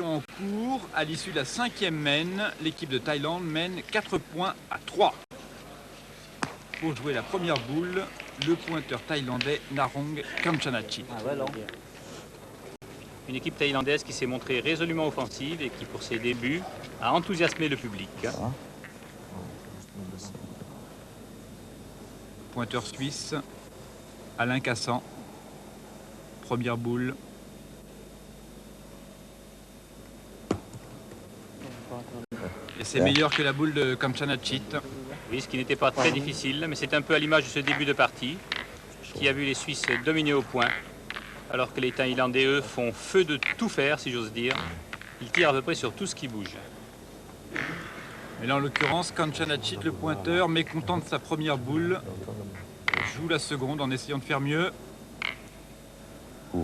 En cours, à l'issue de la 5e main, l'équipe de Thaïlande mène 4 points à 3. Pour jouer la première boule, le pointeur thaïlandais Narong Kamchanachit. Une équipe thaïlandaise qui s'est montrée résolument offensive et qui, pour ses débuts, a enthousiasmé le public. Pointeur suisse, Alain Cassan. Première boule. Et c'est meilleur que la boule de Kamchanachit. Oui, ce qui n'était pas très difficile, mais c'est un peu à l'image de ce début de partie, qui a vu les Suisses dominer au point, alors que les Thaïlandais, eux, font feu de tout faire, si j'ose dire. Ils tirent à peu près sur tout ce qui bouge. Mais là, en l'occurrence, Kamchanachit, le pointeur, mécontent de sa première boule, joue la seconde en essayant de faire mieux. Ce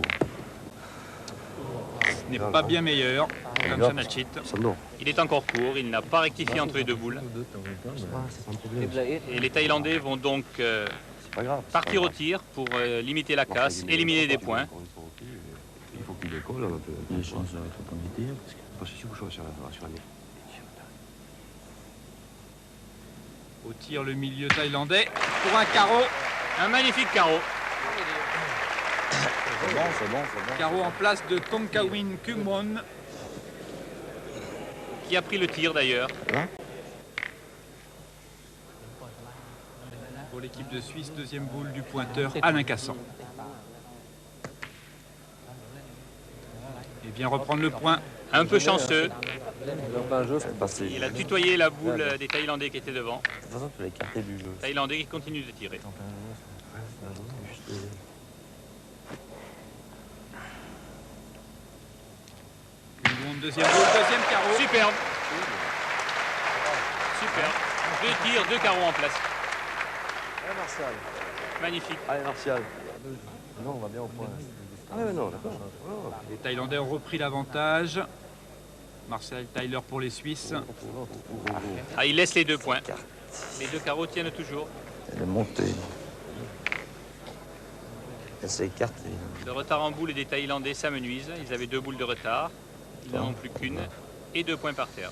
n'est pas bien meilleur, Kamchanachit. Il est encore court, il n'a pas rectifié entre les deux boules. Et les Thaïlandais vont donc partir au tir pour limiter la casse, éliminer des points. Il faut qu'il décolle un peu. Il y a des chances d'être invité, parce que si vous choisissez sur l'année. Au tir, le milieu thaïlandais pour un carreau. Un magnifique carreau. C'est bon. Carreau en place de Tongkawin Kumon. Qui a pris le tir d'ailleurs. Pour l'équipe de Suisse, deuxième boule du pointeur Alain Cassan. Et vient reprendre le point. Un peu chanceux. C'est Il a tutoyé la boule des Thaïlandais qui étaient devant. tu l'as écarté du jeu. Thaïlandais qui continuent de tirer. Deuxième boule, deuxième carreau. Superbe. Superbe. Deux tirs, deux carreaux en place. Allez, Martial. Magnifique. Allez, Martial. Non, on va bien au point. Ah ouais, non, d'accord. Les Thaïlandais ont repris l'avantage. Marcel Tyler pour les Suisses. Ah, il laisse les 2 points. Les 2 carreaux tiennent toujours. Elle est montée. Elle s'est écartée. Le retard en boule des Thaïlandais s'amenuise. Ils avaient 2 boules de retard. Ils n'en ont plus qu'une. Et 2 points par terre.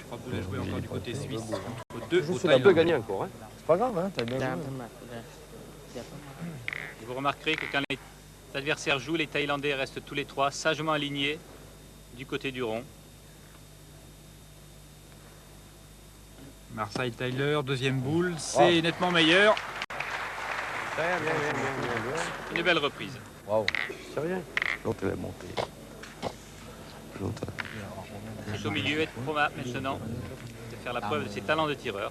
3 boules à jouer encore du côté suisse. Entre 2 au On a un peu Thaïlandais. gagné encore. Hein. C'est pas grave, hein, t'as bien joué. Et vous remarquerez que quand les adversaires jouent, les Thaïlandais restent tous les 3 sagement alignés du côté du rond. Marcel Tyler, deuxième boule. C'est nettement meilleur. Bien. Une belle reprise. Waouh. C'est rien. L'autre, elle est montée. L'autre. C'est au milieu, être Proma maintenant, de faire la preuve de ses talents de tireur.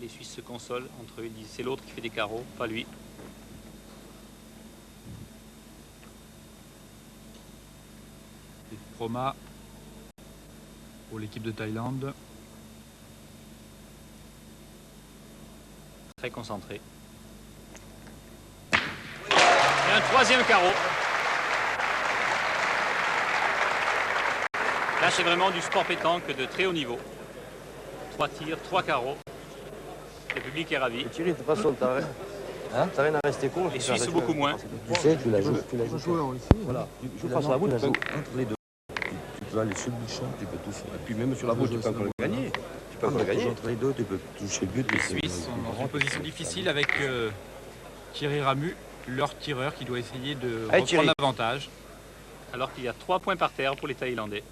Les Suisses se consolent entre eux, ils disent c'est l'autre qui fait des carreaux, pas lui. Proma pour l'équipe de Thaïlande. Très concentré. Et un 3e carreau. Là, c'est vraiment du sport pétanque de très haut niveau. 3 tirs, 3 carreaux. Le public est ravi. Thierry, de toute façon, t'as rien à rester con. Les Suisses beaucoup moins. Tu sais, tu la joues. Voilà. Tu passes la boule, tu peux entre les deux. Tu peux aller sur le bouchon, tu peux tout faire. Et puis même sur la boule, tu peux encore le gagner. Tu peux encore le gagner. Entre les deux, tu peux toucher le but. Les Suisses sont dans une position difficile avec Thierry Ramu, leur tireur qui doit essayer de Allez, reprendre Thierry. l'avantage. Alors qu'il y a 3 points par terre pour les Thaïlandais.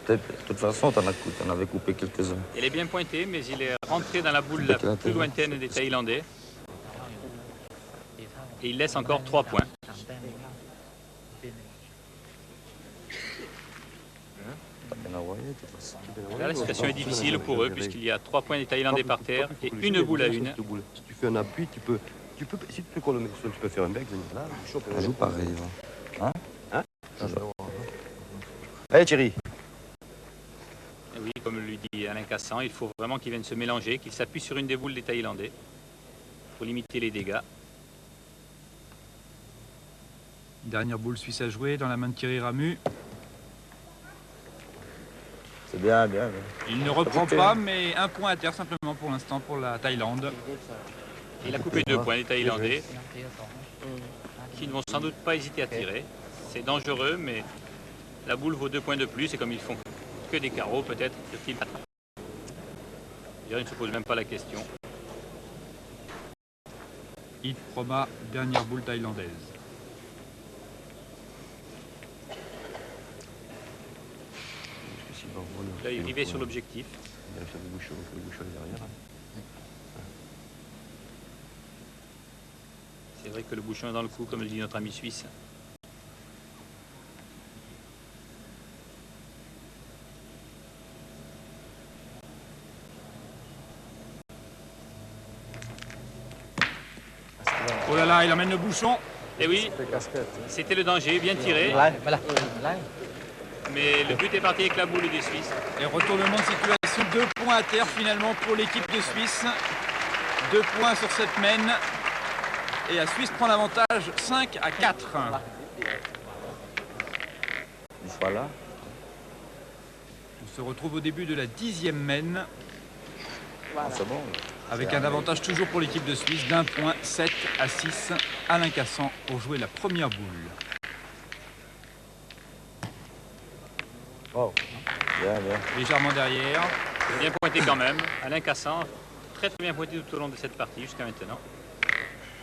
De toute façon, t'en avais coupé quelques-uns. Il est bien pointé, mais il est rentré dans la boule la plus lointaine des Thaïlandais. Et il laisse encore 3 points. T'as bien envoyé, de toute façon. Là, la situation est difficile pour eux, puisqu'il y a 3 points des Thaïlandais par terre et une boule à une. Si tu fais un appui, si tu peux coller, tu peux faire un bec. Là, On joue pareil. Hein? Allez, Thierry. Et oui, comme lui dit Alain Cassan, il faut vraiment qu'ils viennent se mélanger, qu'ils s'appuient sur une des boules des Thaïlandais pour limiter les dégâts. Dernière boule suisse à jouer dans la main de Thierry Ramu. C'est bien, bien. Il ne reprend pas, mais un point à terre simplement pour l'instant pour la Thaïlande. Il a coupé 2 points les Thaïlandais, qui ne vont sans doute pas hésiter à tirer. C'est dangereux, mais la boule vaut 2 points de plus, et comme ils font que des carreaux, peut-être qu'ils battent. Il ne se pose même pas la question. Hit Proma, dernière boule thaïlandaise. Là, il rivait sur l'objectif. Il a fait le bouchon derrière. C'est vrai que le bouchon est dans le coup, comme le dit notre ami suisse. Oh là là, il emmène le bouchon. Et oui, c'était le danger, bien tiré. Mais le but est parti avec la boule des Suisses. Et retournement de situation, 2 points à terre finalement pour l'équipe de Suisse. 2 points sur cette mène. Et la Suisse prend l'avantage 5 à 4. Voilà. On se retrouve au début de la 10e mène. C'est bon. Avec un avantage toujours pour l'équipe de Suisse d'1 point, 7 à 6. Alain Cassan pour jouer la première boule. Oh, bien, bien. Légèrement derrière. Bien pointé quand même. Alain Cassan, très bien pointé tout au long de cette partie jusqu'à maintenant.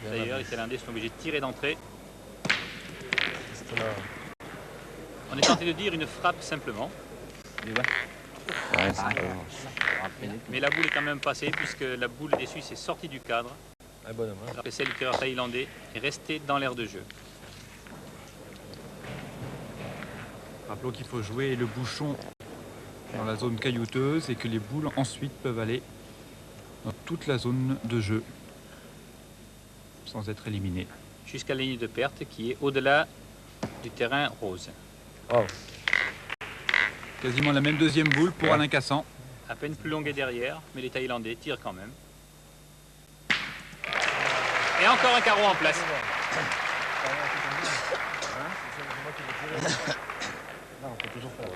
D'ailleurs, les Thaïlandais sont obligés de tirer d'entrée. On est tenté de dire une frappe simplement. Ouais, Mais la boule est quand même passée puisque la boule des Suisses est sortie du cadre. Alors que celle du tireur thaïlandais est restée dans l'aire de jeu. Rappelons qu'il faut jouer le bouchon dans la zone caillouteuse et que les boules ensuite peuvent aller dans toute la zone de jeu sans être éliminées. Jusqu'à la ligne de perte qui est au-delà du terrain rose. Oh. Quasiment la même deuxième boule pour Alain Cassan. À peine plus longue et derrière, mais les Thaïlandais tirent quand même. Et encore un carreau en place.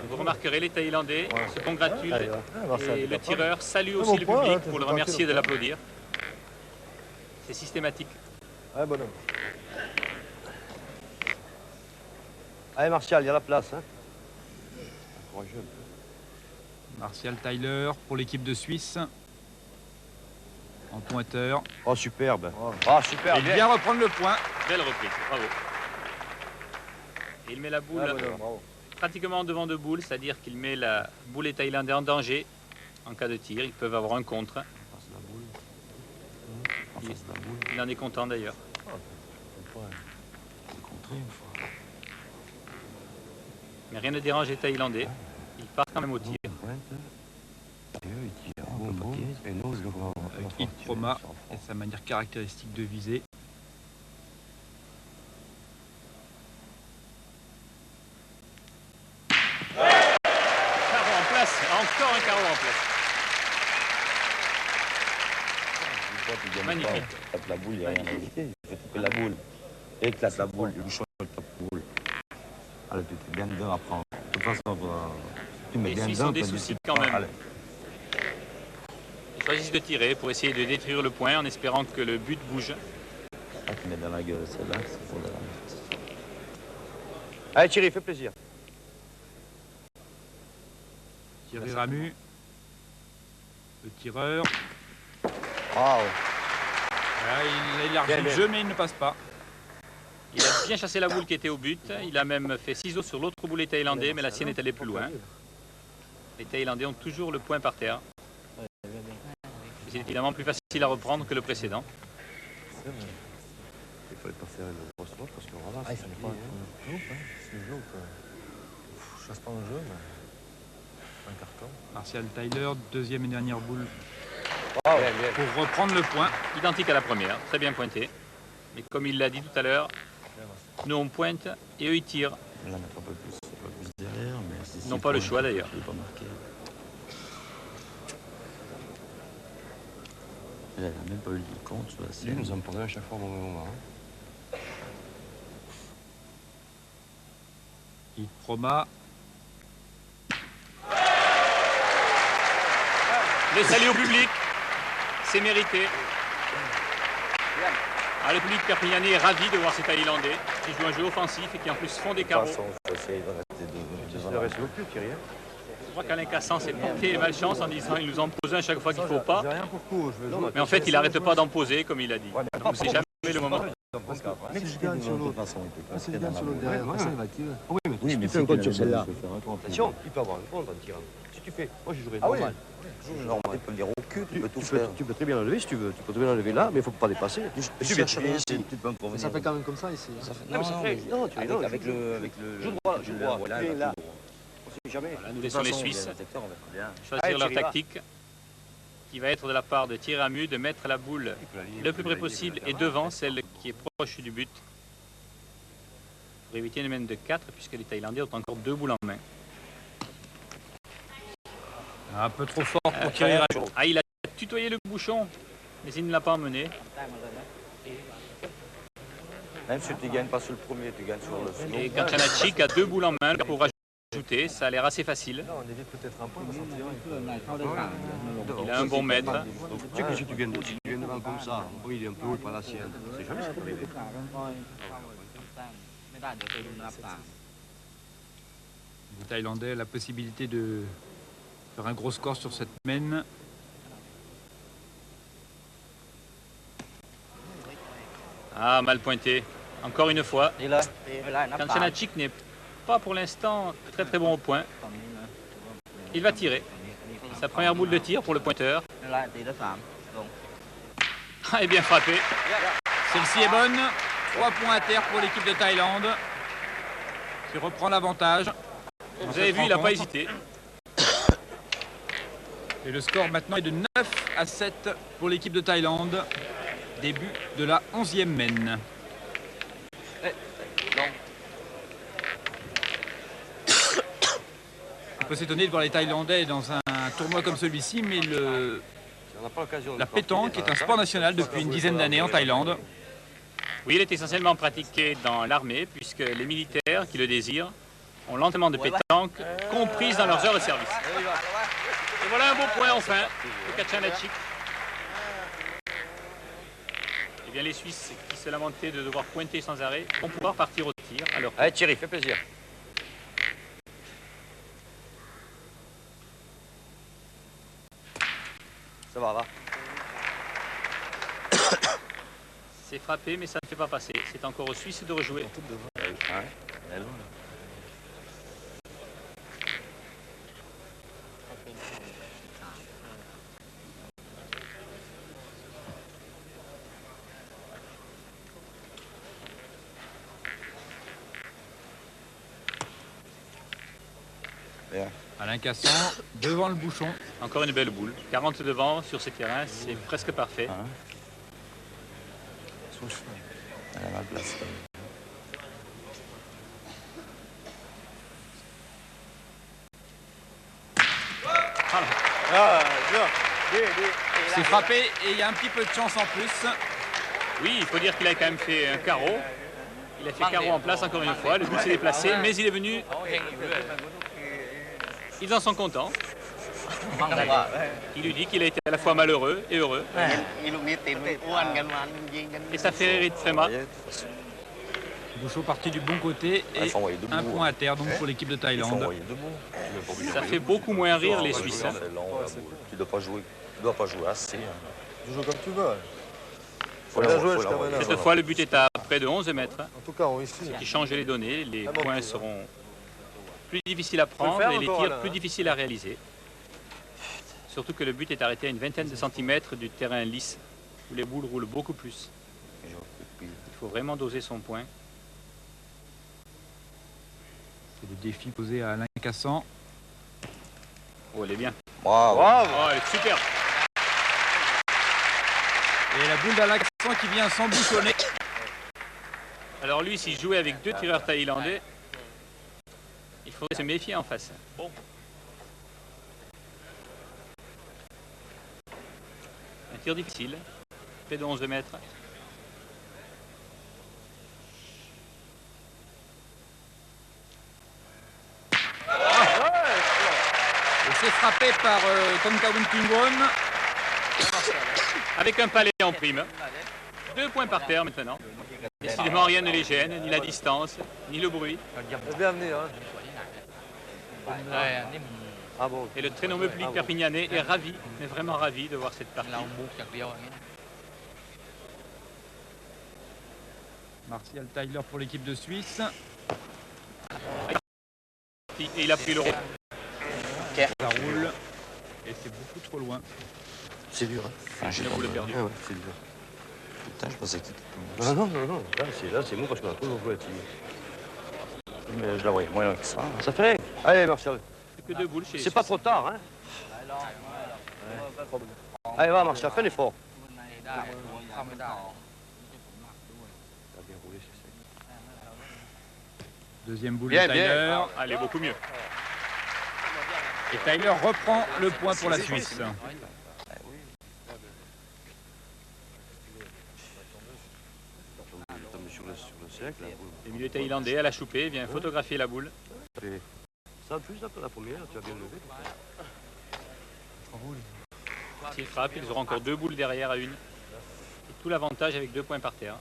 Vous remarquerez, les Thaïlandais se congratulent et le tireur salue aussi le public pour le remercier de l'applaudir. C'est systématique. Ouais, bonhomme. Allez, Martial, il y a la place. Hein. Courageux. Martial Tyler pour l'équipe de Suisse. En pointeur. Oh, superbe. Oh, super. Il vient reprendre le point. Belle reprise, bravo. Et il met la boule pratiquement devant deux boules, c'est-à-dire qu'il met la boule des Thaïlandais en danger en cas de tir. Ils peuvent avoir un contre. Il en est content d'ailleurs. Mais rien ne dérange les Thaïlandais. Ils partent quand même au tir. Avec Hit Proma et sa manière caractéristique de viser. Carreau en place, encore un carreau en place. Magnifique. Tape la boule, il n'y a rien à éviter. Il fait taper la boule. Éclate la boule, le bouchon, il tape la boule. Allez, tu es bien dedans à prendre. De toute façon, tu mets Les bien Suisses dedans. ont des soucis quand même. Allez. Ils choisissent de tirer pour essayer de détruire le point en espérant que le but bouge. Ah, tu mets dans la gueule, celle-là, c'est pour la... Allez, Thierry, fais plaisir. Thierry Ramu. Le tireur. Oh. Voilà, il élargit le jeu mais il ne passe pas. Il a bien chassé la boule qui était au but. Il a même fait ciseaux sur l'autre boule thaïlandais, mais la sienne est allée plus loin. Les Thaïlandais ont toujours le point par terre. C'est évidemment plus facile à reprendre que le précédent. Il fallait pas faire une grosse faute parce qu'on ramasse. Ah, ça n'est pas un jeu, c'est un jeu. Je chasse pas un jeu, mais un carton. Martial Tyler, deuxième et dernière boule Oh, pour reprendre le point. Identique à la première, très bien pointé. Mais comme il l'a dit tout à l'heure, nous on pointe et eux ils tirent. Là, mettre un peu plus derrière, mais Ils n'ont pas le choix d'ailleurs. Il n'est pas marqué. Il n'a même pas eu le compte sur la Lui, scène. nous en prenait à chaque fois au mauvais moment. Hein. Hit Proma. Le salut au public, c'est mérité. Ah, le public perpignanais est ravi de voir ces Thaïlandais qui jouent un jeu offensif et qui en plus font des De carreaux. toute façon, il faut essayer de rester devant Il la reste au plus, Thierry. Hein. Je crois qu'Alain Cassan s'est porté malchance en disant qu'il nous en pose un chaque fois qu'il ne faut pas. J'ai rien pour coup, je veux jouer. Mais en fait, il n'arrête pas d'en poser, comme il a dit. Donc c'est jamais le moment. Mais si je gagne sur l'autre, si je gagne sur l'autre derrière, après ça, il va tirer. Oui, mais tu fais un compte sur celle-là. Attention, il peut avoir un compte en tirant. Si tu fais, moi je jouerais ah oui, normal. normal, tu peux venir au cul, tu peux tout faire. Tu peux très bien l'enlever si tu veux. Tu peux très bien l'enlever là, mais il ne faut pas dépasser. Tu cherches rien, tu peux encore venir. Ça fait quand même comme ça ici. Non, tu avec le joue droit, voilà, tu es là. Jamais. Voilà, nous laissons les Suisses choisir leur tactique, qui va être de la part de Thierry Amu de mettre la boule le plus près possible et devant celle qui est proche du but, pour éviter une mène de 4, puisque les Thaïlandais ont encore 2 boules en main. Un peu trop fort pour Thierry Amu. Ah, il a tutoyé le bouchon, mais il ne l'a pas emmené. Même si tu ne gagnes pas sur le premier, tu gagnes sur le second. Et Kanchanachik a 2 boules en main pour rajouter, ça a l'air assez facile. On évite peut-être un point, Il a un bon maître. Tu sais que si tu gagnes devant comme ça, oui, il est un peu haut par la sienne. C'est jamais ça peut arriver. Les Thaïlandais ont la possibilité de faire un gros score sur cette mène. Ah, mal pointé. Encore une fois. Et là, Kanchanachik n'est pas pour l'instant très très bon au point. Il va tirer. Sa première boule de tir pour le pointeur. Ah, et bien frappé. Celle-ci est bonne. 3 points à terre pour l'équipe de Thaïlande, qui reprend l'avantage. Vous avez vu, il n'a pas hésité. Et le score maintenant est de 9-7 pour l'équipe de Thaïlande. Début de la 11e mène. On peut s'étonner de voir les Thaïlandais dans un tournoi comme celui-ci, mais la pétanque est un sport national depuis une dizaine d'années en Thaïlande. Oui, il est essentiellement pratiqué dans l'armée, puisque les militaires qui le désirent ont l'entraînement de pétanque comprise dans leurs heures de service. Et voilà un beau point enfin de Kanchanachik. Eh bien, les Suisses qui se lamentaient de devoir pointer sans arrêt vont pouvoir partir au tir. Alors, allez Thierry, fais plaisir. Ça va. c'est frappé, mais ça ne fait pas passer. C'est encore aux Suisses de rejouer. Alain Cassan devant le bouchon. Encore une belle boule. 40 devant sur ce terrain, c'est presque parfait. Elle a mal placé. C'est frappé et il y a un petit peu de chance en plus. Oui, il faut dire qu'il a quand même fait un carreau. Il a fait carreau en place encore une fois. Le but s'est déplacé, mais il est venu. Ils en sont contents. Il lui dit qu'il a été à la fois malheureux et heureux. Et ça fait rire Tréma. Bouchot parti du bon côté et un point à terre donc pour l'équipe de Thaïlande. Ça fait beaucoup moins rire les Suisses. Tu dois pas jouer assez. Tu joues comme tu veux. Cette fois, le but est à près de 11 mètres. En tout cas, on réussit. Ce qui change les données. Les points seront plus difficiles à prendre et les tirs plus difficiles à réaliser. Surtout que le but est arrêté à une vingtaine de centimètres du terrain lisse, où les boules roulent beaucoup plus. Il faut vraiment doser son point. C'est le défi posé à Alain Cassan. Oh, elle est bien. Bravo. Oh, elle est super. Et la boule d'Alain Cassan qui vient s'embouchonner. Alors lui, s'il jouait avec deux tireurs thaïlandais, il faudrait se méfier en face. Un tir difficile, près de 11 mètres. Et c'est frappé par Tonkawan Kingwon. Avec un palais en prime. 2 points par terre maintenant. Décidément, rien ne les gêne, ni la distance, ni le bruit. Bienvenue, hein. Ah bon. Et le très nombreux public perpignanais est ravi, mais vraiment ravi de voir cette partie. Martial Tyler pour l'équipe de Suisse. Et il a pris le rôle. Ça roule. Et c'est beaucoup trop loin. C'est dur. Hein. Enfin, j'ai le perdu. Ouais, c'est dur. Putain, je pensais que c'était... Non, non, non, non. Là, c'est mou parce qu'on a toujours joué là-dessus. Mais je la voyais moins que ça. Ça fait rien. Allez, Martial. Que 2 boules chez les C'est pas Suisses. trop tard, hein. Allez, va, Martial, fais l'effort. Deuxième boule Bien, de bien. Tyler. Allez, beaucoup mieux. Et Tyler reprend le point pour la Suisse. Tombe sur le cercle, la boule. Le milieu thaïlandais à la choupée vient photographier la boule. Ça, juste après la première, tu as bien levé. S'ils frappent, ils auront encore 2 boules derrière à une. Et tout l'avantage avec 2 points par terre.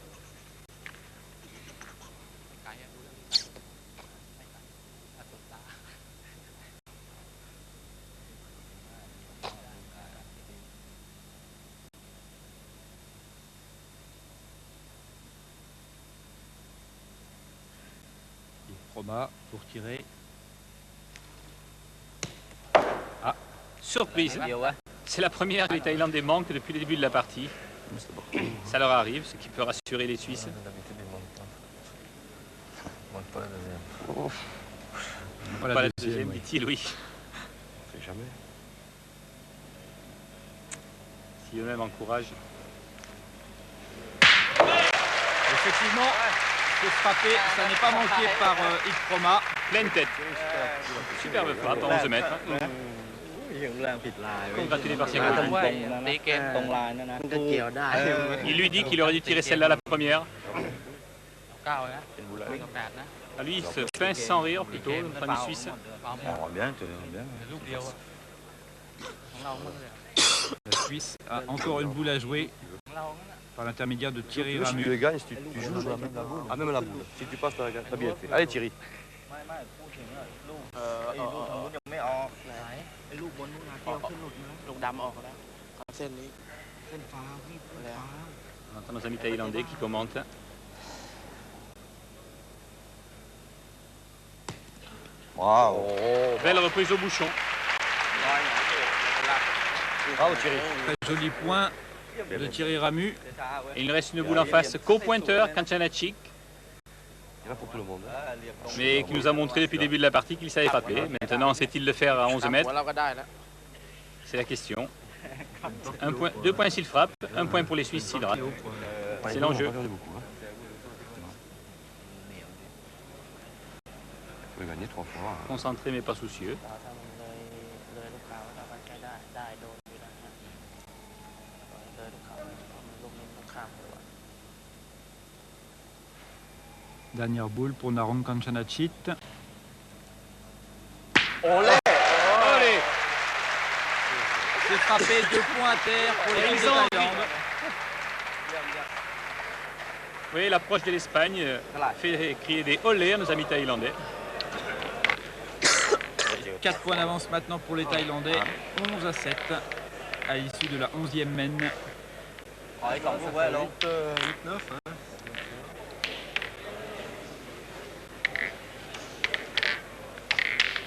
Roma pour tirer. Surprise. C'est la première que les Thaïlandais manquent depuis le début de la partie. Ça leur arrive, ce qui peut rassurer les Suisses. D'habitude, il manque pas. Il manque pas la deuxième. Voilà Pas la deuxième, deuxième, oui. dit-il, oui. On sait jamais. Si eux-mêmes encouragent. Effectivement, c'est frappé. Ça n'est pas manqué par Yves Roma. Pleine tête. Superbe frappe à 11 mètres. Congratulé par ses copains. Il lui dit qu'il aurait dû tirer celle-là la première. À lui, il se pince sans rire plutôt, notre ami suisse. On voit bien, tu verras bien. La Suisse a encore une boule à jouer par l'intermédiaire de Thierry Si Ramu. tu le gagnes, si tu joues à même la boule. Si tu passes, t'as bien fait. Allez, Thierry. On entend nos amis thaïlandais qui commentent. Waouh. Belle reprise au bouchon. Bravo, Thierry. Très joli point de Thierry Ramu. Et il ne reste une boule en face qu'au pointeur, Kanchanachik, Il y en a pour tout le monde. mais qui nous a montré depuis le début de la partie qu'il savait frapper. Maintenant, sait-il le faire à 11 mètres? C'est la question. 2 points s'il frappe, 1 point pour les Suisses s'il rate. C'est l'enjeu. On va beaucoup, hein. Vous pouvez gagner 3 fois. Hein. Concentré mais pas soucieux. Dernière boule pour Narong Kanchanachit. Allez. C'est frappé 2 points à terre pour l'équipe de Thaïlande. Oui, l'approche de l'Espagne fait crier des olé à nos amis thaïlandais. 4 points d'avance maintenant pour les Thaïlandais. 11-7 à l'issue de la 11e mène.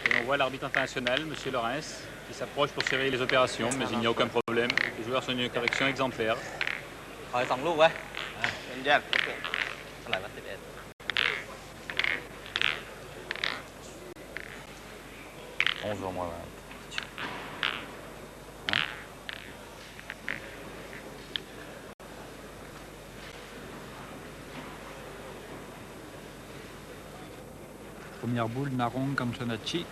Et on voit l'arbitre international, M. Laurens, qui s'approche pour surveiller les opérations, mais il n'y a aucun problème. Les joueurs sont d'une correction exemplaire. 11 moins 20. Première boule, Narong Kanchanachit.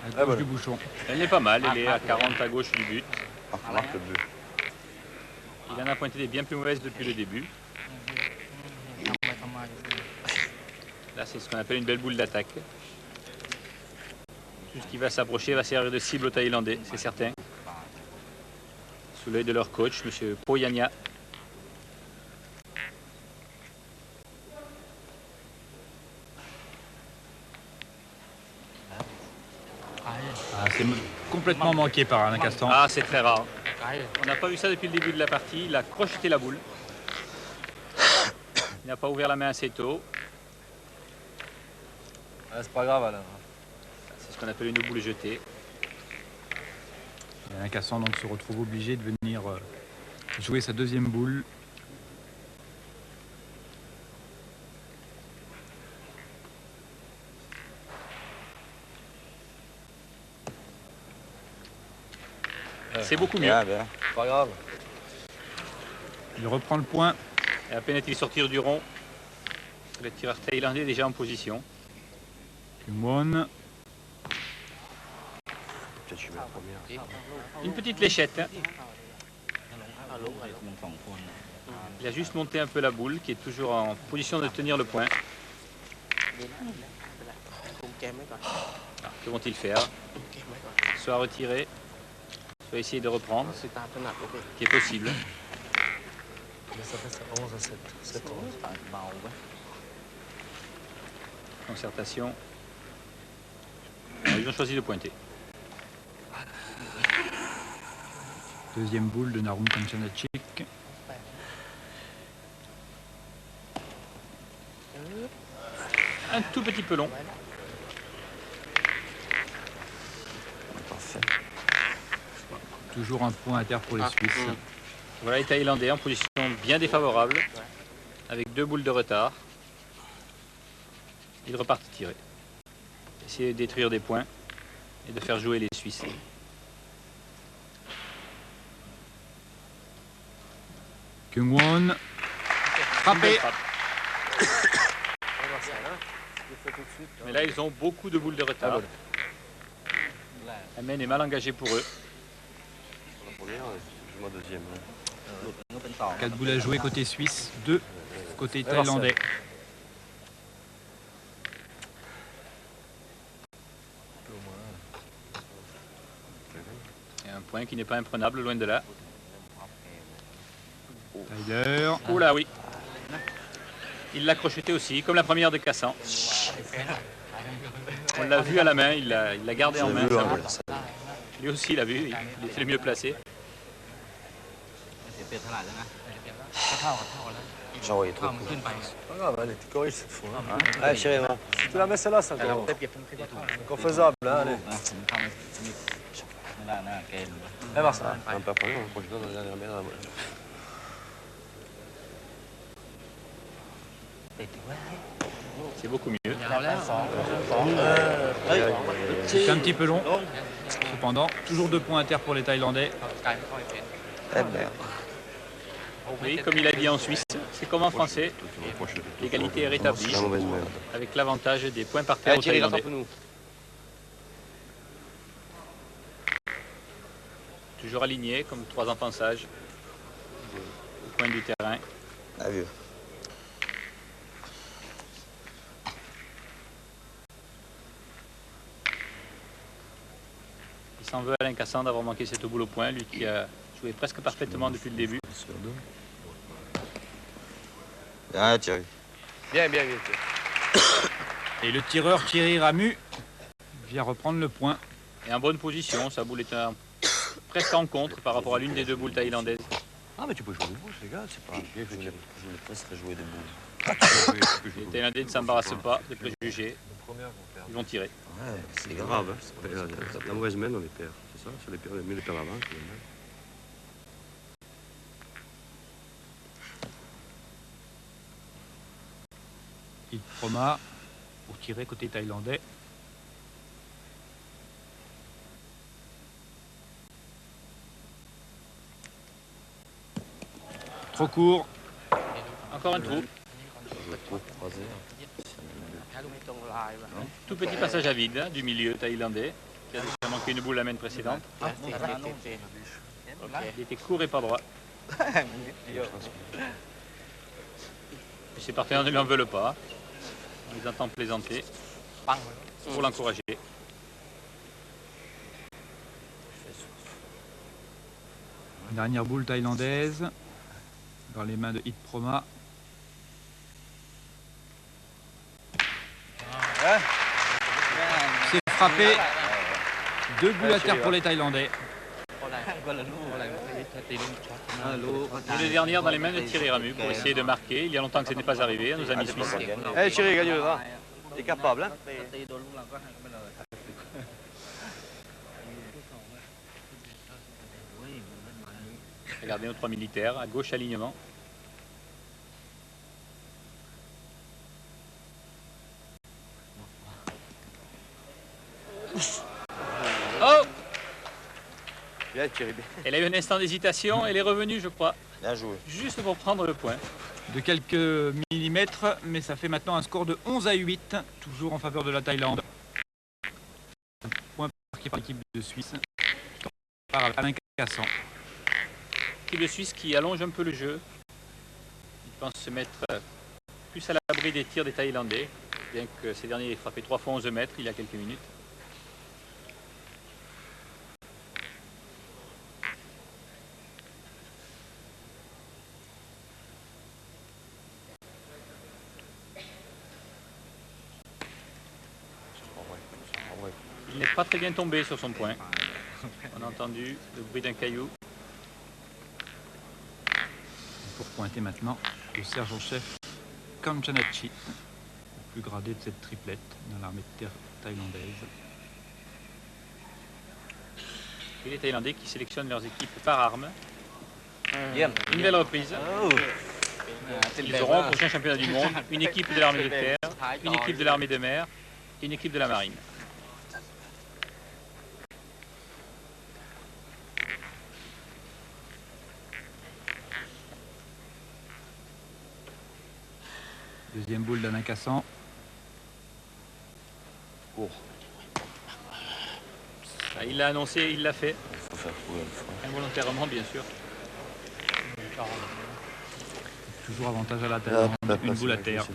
À gauche du bouchon. Elle n'est pas mal, elle est à 40 à gauche du but. Ah, marque le but. Il en a pointé des bien plus mauvaises depuis le début. Là, c'est ce qu'on appelle une belle boule d'attaque. Tout ce qui va s'approcher va servir de cible aux Thaïlandais, c'est certain. Sous l'œil de leur coach, M. Poyania. C'est complètement manqué par Alain Castan. Ah, c'est très rare. On n'a pas vu ça depuis le début de la partie. Il a crocheté la boule. Il n'a pas ouvert la main assez tôt. C'est pas grave, Alain. C'est ce qu'on appelle une boule jetée. Et Alain Castan donc se retrouve obligé de venir jouer sa deuxième boule. C'est beaucoup mieux. Bien, bien. C'est pas grave. Il reprend le point. Et à peine est-il sorti du rond, le tireur thaïlandais est déjà en position. Kumwon. Peut-être que je mets la première. Une petite léchette. Hein. Il a juste monté un peu la boule, qui est toujours en position de tenir le point. Alors, que vont-ils faire? Soit retirer, soit essayer de reprendre, ce qui est possible. Mais ça fait ça 11 à 7. 7 à 11. Concertation. Alors, ils ont choisi de pointer. Deuxième boule de Narung Kanchanachik. Un tout petit peu long. Parfait. Toujours un point à terre pour les Suisses. Voilà les Thaïlandais en position bien défavorable, avec 2 boules de retard. Ils repartent tirer. Essayer de détruire des points et de faire jouer les Suisses. Kumwon. Frappé. Mais là, ils ont beaucoup de boules de retard. La main est mal engagée pour eux. La première, je joue ma deuxième. 4 boules à jouer côté suisse, 2 côté thaïlandais. Et un point qui n'est pas imprenable, loin de là. Tyler. Oh là oui. Il l'a crocheté aussi, comme la première de Cassan. On l'a vu à la main, il l'a gardé en main. Lui aussi l'a vu, il était le mieux placé. J'ai envoyé trop. C'est pas grave, elle était corrigée cette fois. Hein. Allez, chérie, va. Si tu la mets celle-là, c'est encore faisable. Hein, allez. Allez voir ça. Un peu après, on prochain dans la dernière merde. C'est beaucoup mieux. C'est un petit peu long. Cependant, toujours 2 points à terre pour les Thaïlandais. Eh bien. Oui, comme il a dit en Suisse, c'est comme en français. L'égalité est rétablie, La mauvaise main. avec l'avantage des points par terre aux Thierry, Thaïlandais. rattrape-nous. Toujours alignés, comme 3 enfants sages, au coin du terrain. Ah, vieux. Il s'en veut Alain Cassan d'avoir manqué cette boule au point, lui qui a joué presque parfaitement depuis le début. Ah, Thierry. Bien, bien, bien. Et le tireur Thierry Ramu vient reprendre le point. Et en bonne position, sa boule est presque en contre par rapport à l'une des 2 boules thaïlandaises. Ah, mais tu peux jouer des boules, les gars, c'est pas. Je voulais presque jouer des boules. Les Thaïlandais ne s'embarrassent pas des préjugés, ils vont tirer. Ouais, c'est grave. Hein. La mauvaise main, on les perd. C'est ça, c'est les perd, mieux les perd avant. Il Proma pour tirer côté thaïlandais. Trop court. Encore un trou. Tout petit passage à vide hein, du milieu thaïlandais. qui a déjà manqué une boule la main précédente. Il était court et pas droit. Et ses partenaires ne lui en veulent pas. On les entend plaisanter pour l'encourager. Dernière boule thaïlandaise dans les mains de Hit Proma. C'est frappé. 2 boules à terre pour les Thaïlandais. Et les dernières dans les mains de Thierry Ramu pour essayer de marquer. Il y a longtemps que ce n'est pas arrivé à nos amis suisses. Eh, Thierry, gagne-le, va. T'es capable, hein? Regardez nos 3 militaires, à gauche alignement. Oh! Bien, Thierry. Elle a eu un instant d'hésitation, elle est revenue, je crois, Bien joué. juste pour prendre le point. De quelques millimètres, mais ça fait maintenant un score de 11-8, toujours en faveur de la Thaïlande. Un point marqué par l'équipe de Suisse. Par Alain Cassan. L'équipe de Suisse qui allonge un peu le jeu. Il pense se mettre plus à l'abri des tirs des Thaïlandais, bien que ces derniers aient frappé 3 fois 11 mètres il y a quelques minutes. Il n'est pas très bien tombé sur son point. On a entendu le bruit d'un caillou. Pour pointer maintenant le sergent-chef Kamchanachi, le plus gradé de cette triplette dans l'armée de terre thaïlandaise. Et les Thaïlandais qui sélectionnent leurs équipes par armes. Une belle reprise. Ils auront au prochain championnat du monde une équipe de l'armée de terre, une équipe de l'armée de mer et une équipe de la marine. Deuxième boule d'Alain Cassan. Court. Il l'a annoncé, il l'a fait. Il faut faire courir une fois. Involontairement, bien sûr. Toujours avantage à la Thaïlande, une boule à terre.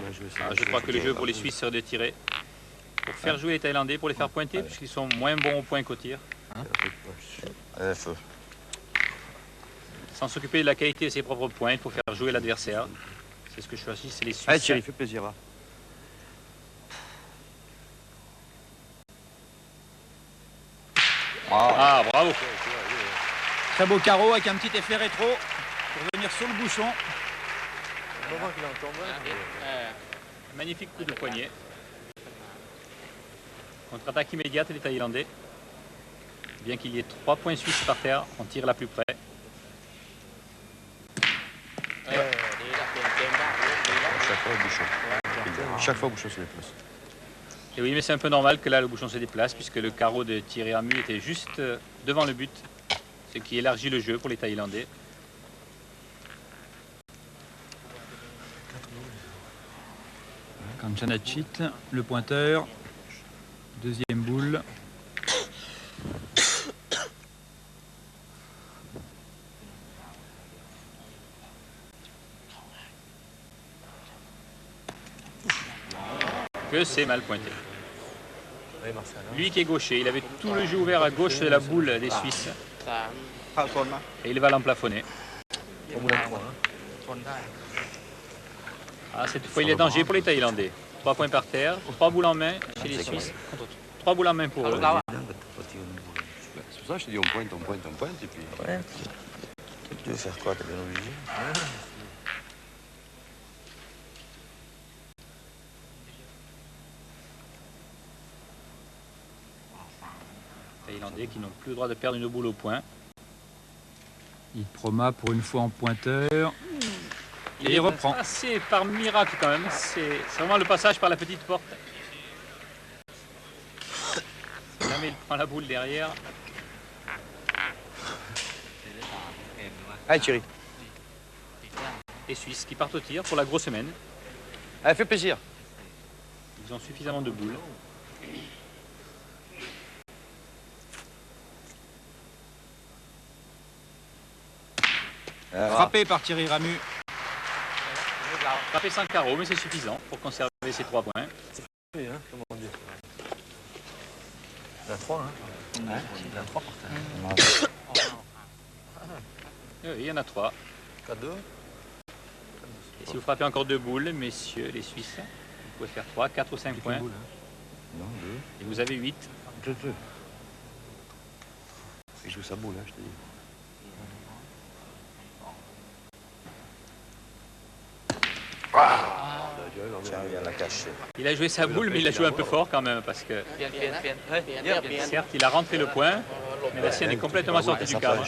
Je crois que le jeu pour les Suisses serait de tirer. Pour faire jouer les Thaïlandais, pour les faire pointer, puisqu'ils sont moins bons au point qu'au tir. Allez, feu. Sans s'occuper de la qualité de ses propres points, il faut faire jouer l'adversaire. C'est ce que je choisis, c'est les Suisses. Allez, Thierry, fais plaisir, va. Ah, bravo! Très beau carreau avec un petit effet rétro pour venir sur le bouchon. Magnifique coup de poignet. Contre-attaque immédiate des Thaïlandais. Bien qu'il y ait 3 points suisses par terre, on tire là plus près. Chaque fois, au bouchon. Chaque fois, au bouchon se déplace. Et oui, mais c'est un peu normal que là le bouchon se déplace, puisque le carreau de Thierry Ramu était juste devant le but, ce qui élargit le jeu pour les Thaïlandais. Kamchanachit, le pointeur. Deuxième boule. Que c'est mal pointé. Lui qui est gaucher, il avait tout le jeu ouvert à gauche de la boule des Suisses. Et il va l'emplafonner. Ah, cette fois, il est danger pour les Thaïlandais. 3 points par terre, 3 boules en main chez les Suisses. 3 boules en main pour eux. C'est pour ça que je te dis on pointe, et puis... Ouais. Tu veux faire quoi? T'as bien obligé? Thaïlandais qui n'ont plus le droit de perdre une boule au point. Il Proma pour une fois en pointeur. Et il reprend. C'est par miracle quand même. C'est vraiment le passage par la petite porte. Jamais il prend la boule derrière. Allez, Thierry. Les Suisses qui partent au tir pour la grosse semaine. Allez, fais plaisir. Ils ont suffisamment de boules. Frappé par Thierry Ramu. Frappé sans carreau, mais c'est suffisant pour conserver ses 3 points. Oui, hein, comment on dit. Il y en a 3, hein. Il y en a 3 par terre. Oui, il y en a 3. 4-2. Et si vous frappez encore 2 boules, messieurs les Suisses, vous pouvez faire 3, 4 ou 5 points. Non, 2. Et vous avez 8. Il joue sa boule, hein, je te dis. J'arrive à la cacher. Il a joué sa boule, mais il a joué un peu fort quand même, parce que certes, il a rentré le point, mais la sienne est complètement sortie du cadre.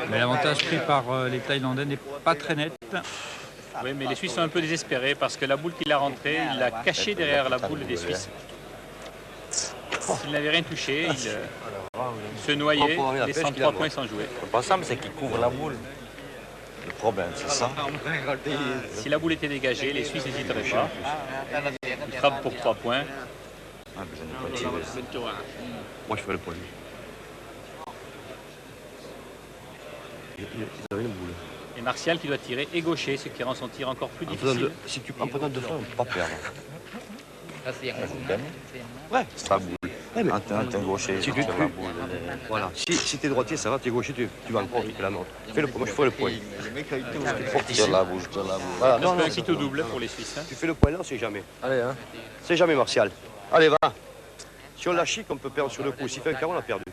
Mais l'avantage pris par les Thaïlandais n'est pas très net. Oui, mais les Suisses sont un peu désespérés parce que la boule qu'il a rentrée, il l'a cachée derrière la boule des Suisses. S'il n'avait rien touché, il se noyait, laissant 3 points sans jouer. Le problème, c'est qu'il couvre la boule. Le problème, c'est ça. Si la boule était dégagée, les Suisses n'hésiteraient pas. Ils frappent pour 3 points. Ah, mais j'en ai pas tiré. Moi, je fais le point. Il a une boule. Et Martial qui doit tirer est gaucher, ce qui rend son tir encore plus difficile. Si tu en prenant 2 fois, on ne peut pas perdre. Ouais, c'est ta boule. Ouais, mais t'es gaucher, si tu la boule. Voilà. Si t'es droitier, ça va, t'es gaucher, tu vas encore récupérer la nôtre. Fais le point, moi je fais le point. Tire la boule, tire la boule. Voilà. Non, un petit au double pour les Suisses. Tu fais le point là, c'est jamais. Allez, hein. C'est jamais Martial. Allez, va. Si on la chic, on peut perdre sur le coup. S'il fait un carreau, on a perdu.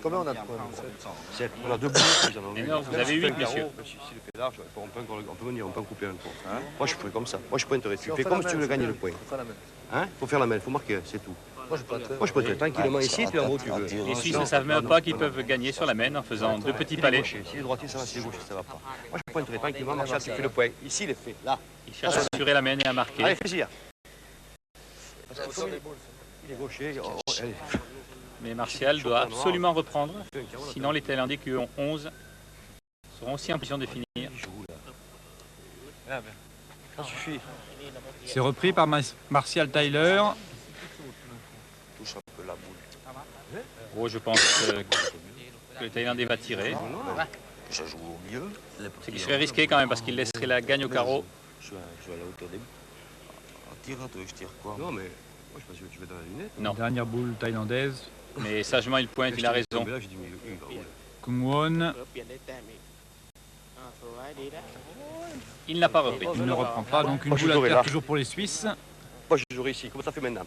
Combien on a de points? 7. On a 2 boules. Mais non, vous avez 8, messieurs. Si le fait large, on peut venir, on peut en couper un point. Moi, je ferai comme ça. Moi, je pointerai. Tu fais comme si tu veux gagner le point. Hein? Faut faire la main, faut marquer, c'est tout. Moi, je pointerai. Moi, je pointerai tranquillement ici, puis en haut, tu veux. Les Suisses ne savent même pas qu'ils peuvent gagner sur la main en faisant 2 petits palets. Si les droitiers, ça va, si les gauchers, ça va pas. Moi, je pointerai tranquillement, Martial, tu fais le point. Ici, il est fait. Là. Ils cherchent à assurer la main et à marquer. Allez, fais-y. Il est gaucher. Allez. Mais Martial doit absolument reprendre, sinon les Thaïlandais qui ont 11 seront aussi en position de finir. Ça suffit. C'est repris par Martial Tyler. Touche un peu la boule. Oh, je pense que le Thaïlandais va tirer. Je joue au mieux. Ce qui serait risqué quand même parce qu'il laisserait la gagne au carreau. Je vais à la hauteur des boules. Je tire quoi? Non, mais moi, je pense que tu vas dans la lunette. Non, Dernière boule thaïlandaise. mais sagement il pointe, il a raison. Là, j'ai dit, mais Kung Won. Il n'a pas repris. Il ne reprend pas. Donc une Moi, je boule à jouerai terre là. toujours pour les Suisses. moi, je jouerai ici. Comment ça fait maintenant?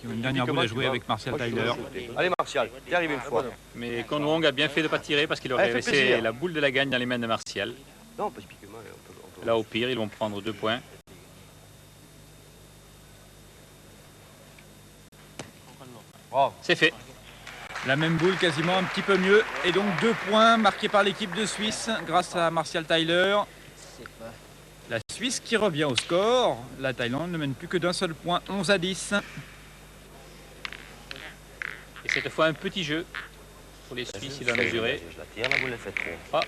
Qui ont une dernière boule à jouer avec Martial Tyler. Allez, Martial, t'es arrivé une fois. Mais Kon Wong a bien fait de ne pas tirer parce qu'il aurait Allez, fais laissé plaisir. la boule de la gagne dans les mains de Martial. Non, pas typiquement. On peut... Là, au pire, ils vont prendre 2 points. C'est fait. La même boule, quasiment un petit peu mieux. Et donc 2 points marqués par l'équipe de Suisse grâce à Martial Tyler. La Suisse qui revient au score. La Thaïlande ne mène plus que d'un seul point, 11-10. Et cette fois, un petit jeu pour les Suisses, il a mesuré. Je la tire, la boule, elle fait trop. Ah.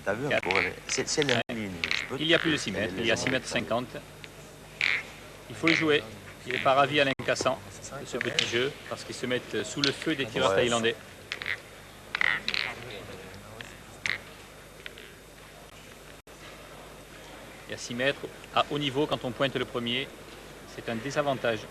T'as vu un peu? C'est la ligne. Il y a plus de 6 mètres, il y a 6 mètres 50. Il faut le jouer. Il n'est pas ravi Alain Cassan de ce petit jeu parce qu'ils se mettent sous le feu des tireurs thaïlandais. Et à 6 mètres, à haut niveau, quand on pointe le premier, c'est un désavantage.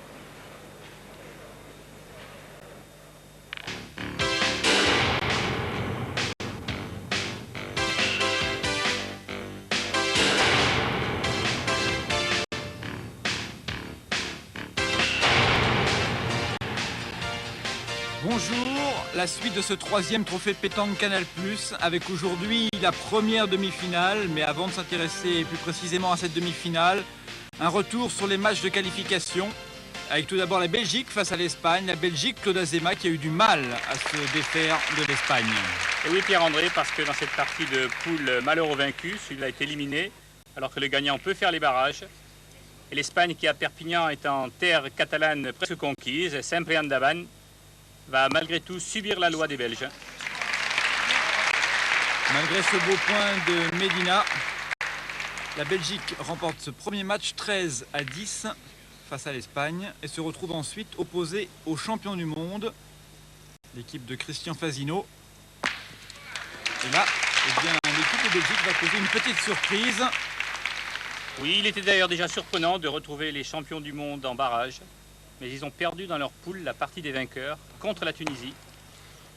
Bonjour, la suite de ce 3e trophée pétanque Canal+, avec aujourd'hui la première demi-finale, mais avant de s'intéresser plus précisément à cette demi-finale, un retour sur les matchs de qualification, avec tout d'abord la Belgique face à l'Espagne, la Belgique, Claude Azéma qui a eu du mal à se défaire de l'Espagne. Et oui Pierre-André, parce que dans cette partie de poule malheureux vaincu, celui-là est éliminé, alors que le gagnant peut faire les barrages. Et l'Espagne qui à Perpignan est en terre catalane presque conquise, sempre andaban, va malgré tout subir la loi des Belges. Malgré ce beau point de Medina, la Belgique remporte ce premier match 13-10 face à l'Espagne et se retrouve ensuite opposée aux champions du monde, l'équipe de Christian Fazino. Et là, eh bien, l'équipe de Belgique va causer une petite surprise. Oui, il était d'ailleurs déjà surprenant de retrouver les champions du monde en barrage. Mais ils ont perdu dans leur poule la partie des vainqueurs contre la Tunisie.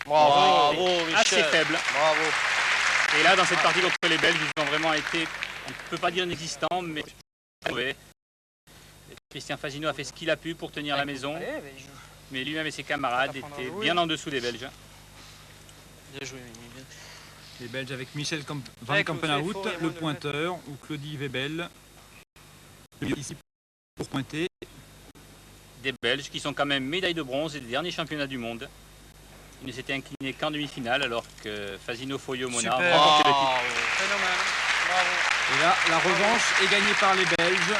Bravo, Assez faible. Bravo. Et là, dans cette partie contre les Belges, ils ont vraiment été, on ne peut pas dire inexistants, mais mauvais. Christian Fazino a fait ce qu'il a pu pour tenir la maison, mais lui-même et ses camarades étaient bien en dessous des Belges. Bien joué, bien. Les Belges avec Michel Van Kampenhout, le pointeur, ou Claudie Webel. Ici pour pointer. Des Belges qui sont quand même médailles de bronze et des derniers championnats du monde. Ils ne s'étaient inclinés qu'en demi-finale alors que Fazino Foyo Mona ont remporté le titre. Phénomène. Bravo. Et là, la revanche est gagnée par les Belges.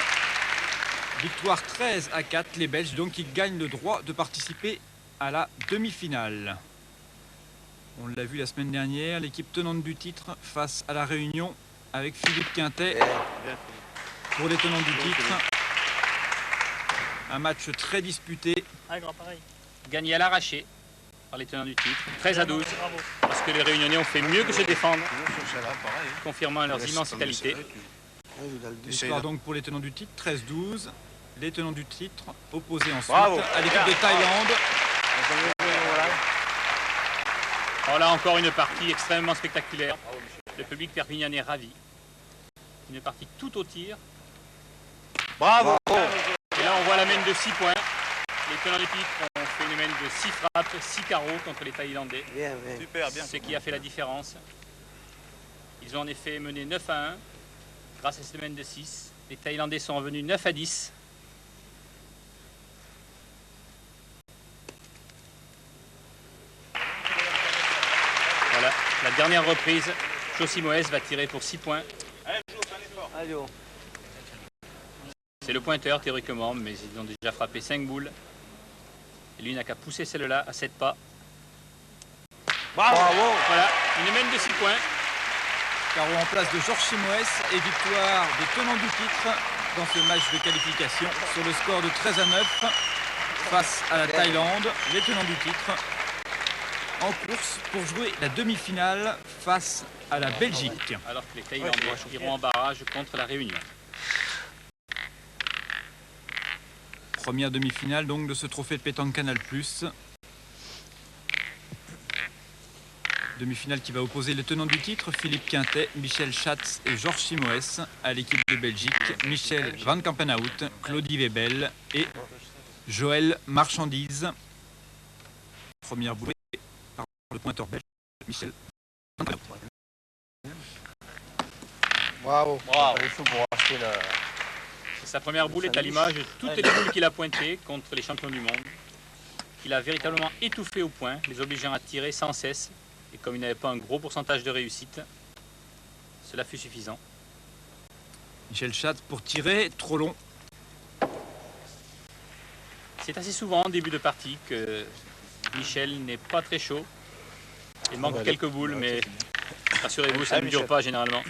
Victoire 13-4, les Belges donc qui gagnent le droit de participer à la demi-finale. On l'a vu la semaine dernière, l'équipe tenante du titre face à la Réunion avec Philippe Quintet pour les tenants du titre. Un match très disputé. Gagné à l'arraché par les tenants du titre, 13-12, parce que les Réunionnais ont fait mieux que se défendre, confirmant leurs immenses qualités. Victoire donc pour les tenants du titre, 13-12. Les tenants du titre opposés ensuite à l'équipe de Thaïlande. Alors là encore une partie extrêmement spectaculaire. Le public perpignanais ravi. Une partie tout au tir. Bravo. Et là on voit la mène de 6 points. Les tenants du titre ont fait une mène de 6 frappes, 6 carreaux contre les Thaïlandais. Super, bien. Ce qui a fait la différence. Ils ont en effet mené 9-1 grâce à cette mène de 6. Les Thaïlandais sont revenus 9-10. Voilà, la dernière reprise, Josi Moes va tirer pour 6 points. C'est le pointeur théoriquement, mais ils ont déjà frappé 5 boules. Et lui n'a qu'à pousser celle-là à 7 pas. Bravo. Voilà, une mène de 6 points. Carreau en place de Georges Chimoès et victoire des tenants du titre dans ce match de qualification sur le score de 13-9 face à la Thaïlande. Les tenants du titre en course pour jouer la demi-finale face à la Belgique. Alors que les Thaïlandais iront en barrage contre la Réunion. Première demi-finale donc de ce trophée de pétanque Canal+. Demi-finale qui va opposer les tenants du titre, Philippe Quintet, Michel Schatz et Georges Chimoès, à l'équipe de Belgique, Michel Van Kampenhout, Claudie Webel et Joël Marchandise. Première bouée par le pointeur belge, Michel Van Kampenhout. Bravo. Sa première boule est à l'image de toutes les boules qu'il a pointées contre les champions du monde. Il a véritablement étouffé au point, les obligeant à tirer sans cesse. Et comme il n'avait pas un gros pourcentage de réussite, cela fut suffisant. Michel Schatz pour tirer, trop long. C'est assez souvent en début de partie que Michel n'est pas très chaud. Il manque quelques boules, mais rassurez-vous, ça ne dure pas généralement.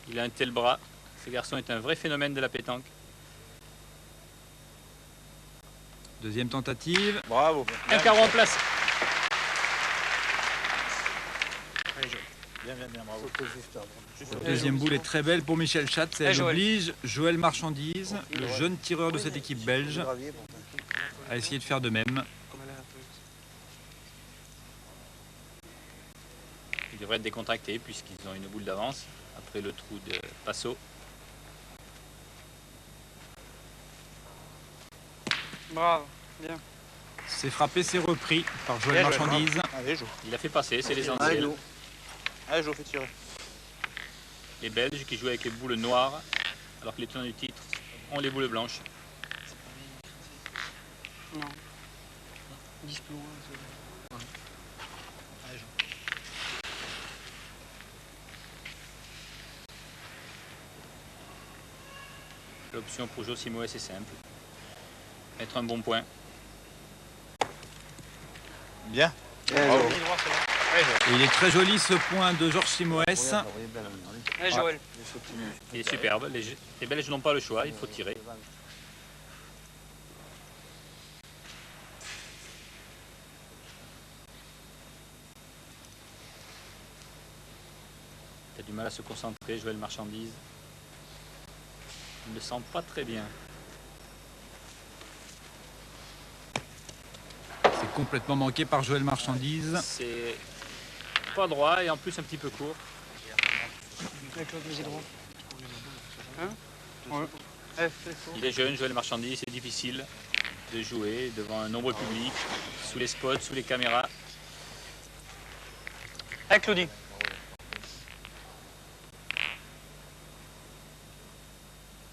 Il a un tel bras. Ce garçon est un vrai phénomène de la pétanque. Deuxième tentative. Bravo. Un carreau en place. Bravo. La deuxième boule est très belle pour Michel Schatz. Elle oblige Joël Marchandise, le jeune tireur de cette équipe belge, à essayer de faire de même. Ils devraient être décontractés puisqu'ils ont une boule d'avance après le trou de Passo. Bravo, bien. C'est frappé, c'est repris par Joël Marchandise. Allez, joue. Il a fait passer, c'est l'essentiel. Allez, joue, fais tirer. Les Belges qui jouent avec les boules noires, alors que les tenants du titre ont les boules blanches. Non. 10 plus loin. L'option pour Josi Moes est simple. Mettre un bon point. Bien. Bravo. Et il est très joli ce point de Georges Chimoès. Allez, Joël. Il est superbe. Les Belges n'ont pas le choix, il faut tirer. Du mal à se concentrer, Joël Marchandise. Il ne le sent pas très bien. C'est complètement manqué par Joël Marchandise. C'est pas droit et en plus un petit peu court. Avec l'autre musique droit. Hein? Ouais. F, faux. Il est jeune, Joël Marchandise, c'est difficile de jouer devant un nombreux public, sous les spots, sous les caméras. Avec Claudie.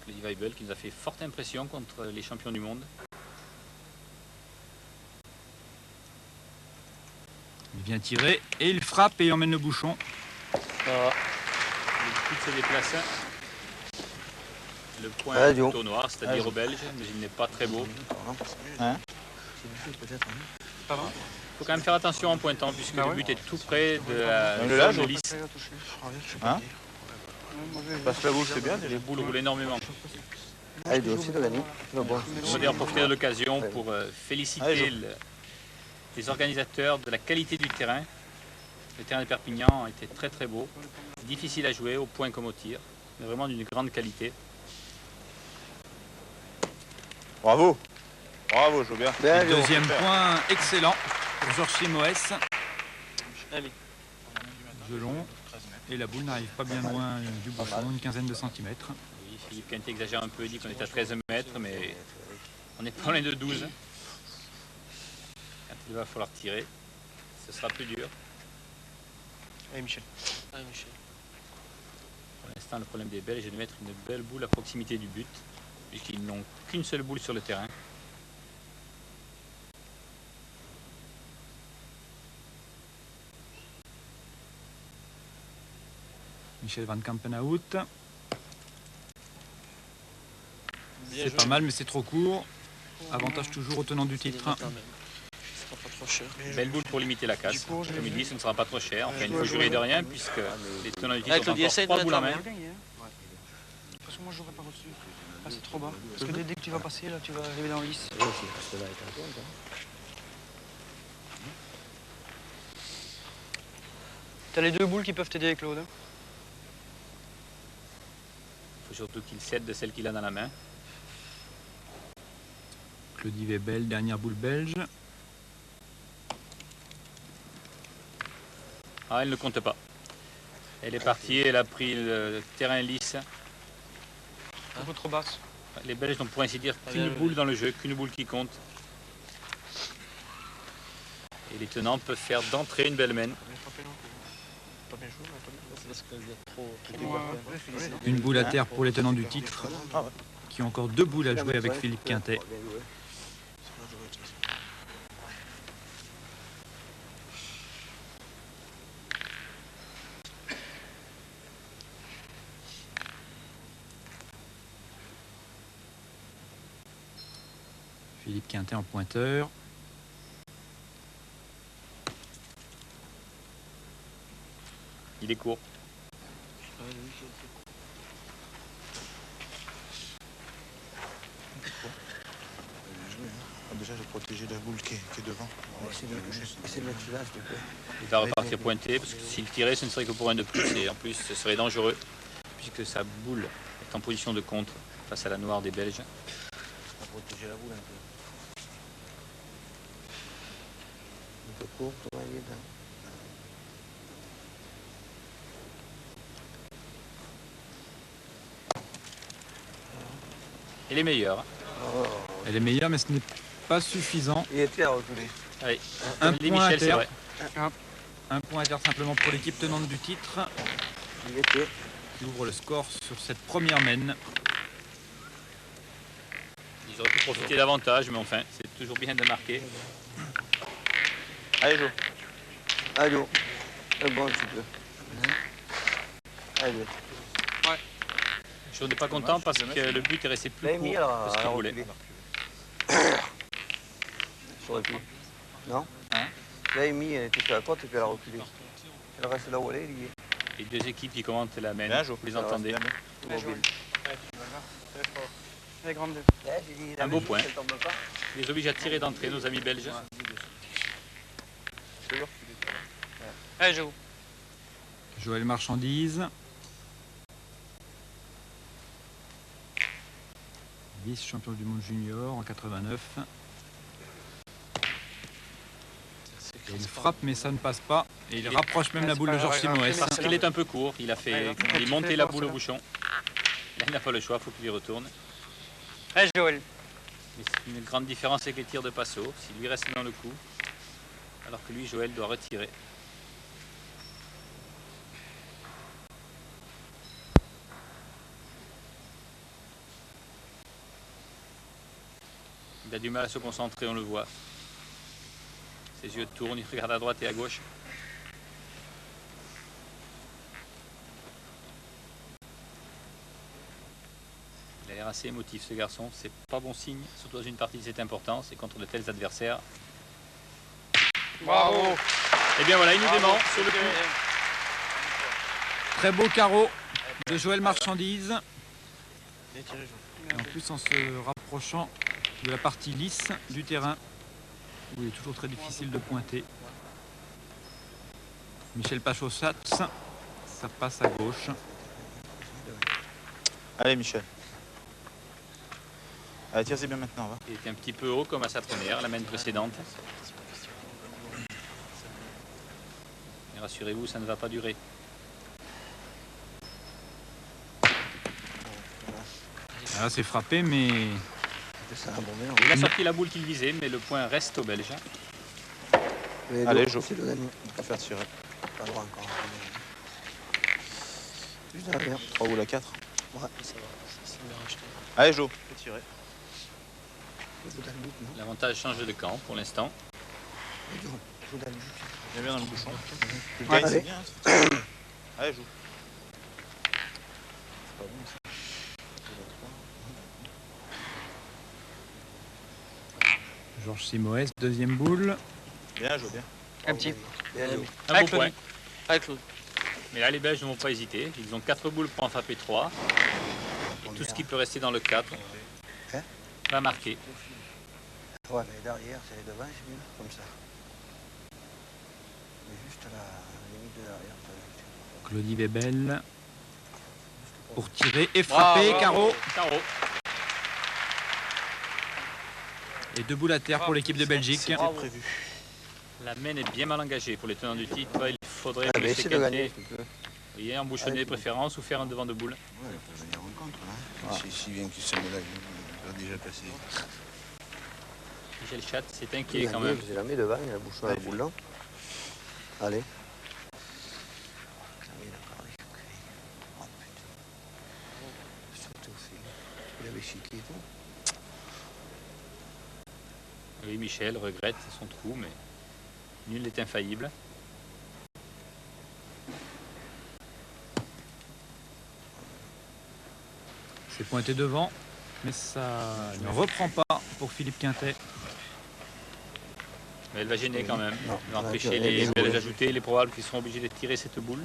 Claudie Weibel qui nous a fait forte impression contre les champions du monde. Il vient tirer et il frappe et emmène le bouchon. Il se déplace. Le point Ah, est plutôt noir, c'est-à-dire au belge, mais il n'est pas très beau. Pardon? Il faut quand même faire attention en pointant, puisque Ah le ouais. but est tout près de la là, zone de lisse. Hein? Passe la boule, c'est bien Les déjà. boules roulent énormément. Allez, dois aussi, gagner. On va d'ailleurs profiter de l'occasion pour féliciter les organisateurs de la qualité du terrain. Le terrain de Perpignan était très très beau, difficile à jouer au point comme au tir, mais vraiment d'une grande qualité. Bravo. Bravo, je veux bien. Bien, Léon. Deuxième point excellent pour Georges Simoès. Allez. Gelon. Et la boule n'arrive pas bien loin du bouchon, une quinzaine de centimètres. Oui, Philippe Quintet exagère un peu, il dit qu'on est à 13 mètres, mais on n'est pas loin de 12. Quand il va falloir tirer, ce sera plus dur. Allez, Michel. Allez, Michel. Pour l'instant, le problème des Belges est de mettre une belle boule à proximité du but, puisqu'ils n'ont qu'une seule boule sur le terrain. Michel Van Kampenhout. C'est pas mal, mais c'est trop court. Avantage toujours au tenant du titre. Belle boule pour limiter la casse. Comme il dit, ce ne sera pas trop cher. Enfin, il ne faut jurer de rien, puisque les tenants du titre ont encore 3 boules en main. Parce que moi, j'aurais pas reçu. Ah, c'est trop bas. Parce que dès que tu vas passer, là, tu vas arriver dans le lisse. T'as les deux boules qui peuvent t'aider, Claude. Il faut surtout qu'il cède de celle qu'il a dans la main. Claudie Weibel, dernière boule belge. Ah, elle ne compte pas. Elle est partie, elle a pris le terrain lisse. Beaucoup trop basse. Les Belges n'ont pour ainsi dire qu'une boule dans le jeu, qu'une boule qui compte. Et les tenants peuvent faire d'entrée une belle main. Une boule à terre pour les tenants du titre, qui ont encore 2 boules à jouer avec Philippe Quintet. Philippe Quintet en pointeur. Il est court. Déjà, j'ai protégé la boule qui est devant. Il va repartir pointé, parce que s'il tirait, ce ne serait que pour un de plus. Et en plus, ce serait dangereux, puisque sa boule est en position de contre face à la noire des Belges. On va protéger la boule un peu. Un peu court, toi, il est là. Et les meilleurs. Elle est meilleure, mais ce n'est pas suffisant. Il était à reculer. Allez, Un comme dit point à Michel, c'est terre. vrai. Un point à terre simplement pour l'équipe tenante du titre, Il était. qui ouvre le score sur cette première mène. Ils auraient pu profiter davantage, mais enfin, c'est toujours bien de marquer. Allez, Jo. Allez, c'est bon, tu peux. Allez. Je n'étais pas content parce que le but est resté plus L'as court mis que alors, ce qu'il à voulait. reculer. J'aurais pu. Non? Hein? L'as mis, elle était sur la côte et puis elle a reculé. Elle reste là où elle est, liée. Les deux équipes qui commentent la main, Bien, Jo. vous les entendez. Mobile. Allez, grande deux. Un beau point. Ils les obligent à tirer d'entrée, nos amis belges. Allez, Joe. Joël Marchandise. champion du monde junior en 89. Et il frappe mais ça ne passe pas. Et il rapproche même la boule de Georges Simoes. Parce qu'il est un peu court, il a monté la boule au bouchon. Là, il n'a pas le choix, il faut qu'il y retourne. Allez, Joël. Mais c'est une grande différence avec les tirs de Passo. S'il lui reste dans le coup, alors que lui, Joël, doit retirer. Il a du mal à se concentrer, on le voit. Ses yeux tournent, il regarde à droite et à gauche. Il a l'air assez émotif, ce garçon. C'est pas bon signe, surtout dans une partie de cette importance et contre de tels adversaires. Bravo. Et bien voilà, il nous dément sur le coup. Très beau carreau de Joël Marchandise. Et en plus en se rapprochant de la partie lisse du terrain, où il est toujours très difficile de pointer. Michel Pachot-Satz, ça passe à gauche. Allez Michel. Allez, tire-y bien maintenant, va. Il était un petit peu haut comme à sa première, la main précédente. Mais rassurez-vous, ça ne va pas durer. Là c'est frappé mais Il a sorti la boule qu'il visait, mais le point reste au Belge. Allez, Jo. On peut faire tirer. Pas droit encore. Juste à l'arrière. 3 boules à 4. Ouais, ça va. C'est bien racheté. Allez, Jo. Fais tirer. Le bout dans le but, non? L'avantage change de camp pour l'instant. Le bout dans le but. Viens bien dans le bouchon. Tu Ouais, gagnes, c'est allez. bien. Hein, allez, Jo. C'est pas bon, ça. Georges Simoes, deuxième boule. Bien, Jo, bien. Un petit. Bien joué. Un Avec beau point. Avec Claude. Mais là, les Belges ne vont pas hésiter. Ils ont 4 boules pour en frapper 3. Et tout ce qui peut rester dans le 4 Hein va marquer. Ouais, mais derrière, c'est les devants, c'est mieux, comme ça. Mais juste à la limite de derrière. Claudie Webel pour tirer et frapper. Carreau. Carreau. Et 2 boules à terre pour l'équipe de Belgique. C'était prévu. La main est bien mal engagée pour les tenants du titre. Il faudrait Allez, laisser essaie de gagner, canter. s'il te plaît. Vous voyez, embouchonner Allez. de préférence ou faire un devant de boule. Ouais, il peut venir en contre. Hein. Si bien qu'il se met là, il va déjà passer. Michel Chat, c'est inquiet quand même. Je la mets devant, il y a le bouchon à la boule là. Allez. Oh putain. Surtout, il avait chiqué et tout. Oui, Michel regrette son trou, mais nul n'est infaillible. C'est pointé devant, mais ça ne reprend pas pour Philippe Quintet. Mais elle va gêner quand même. Non, Elle va elle empêcher va les jouer. Belges ajoutés. Il est probable qu'ils seront obligés de tirer cette boule.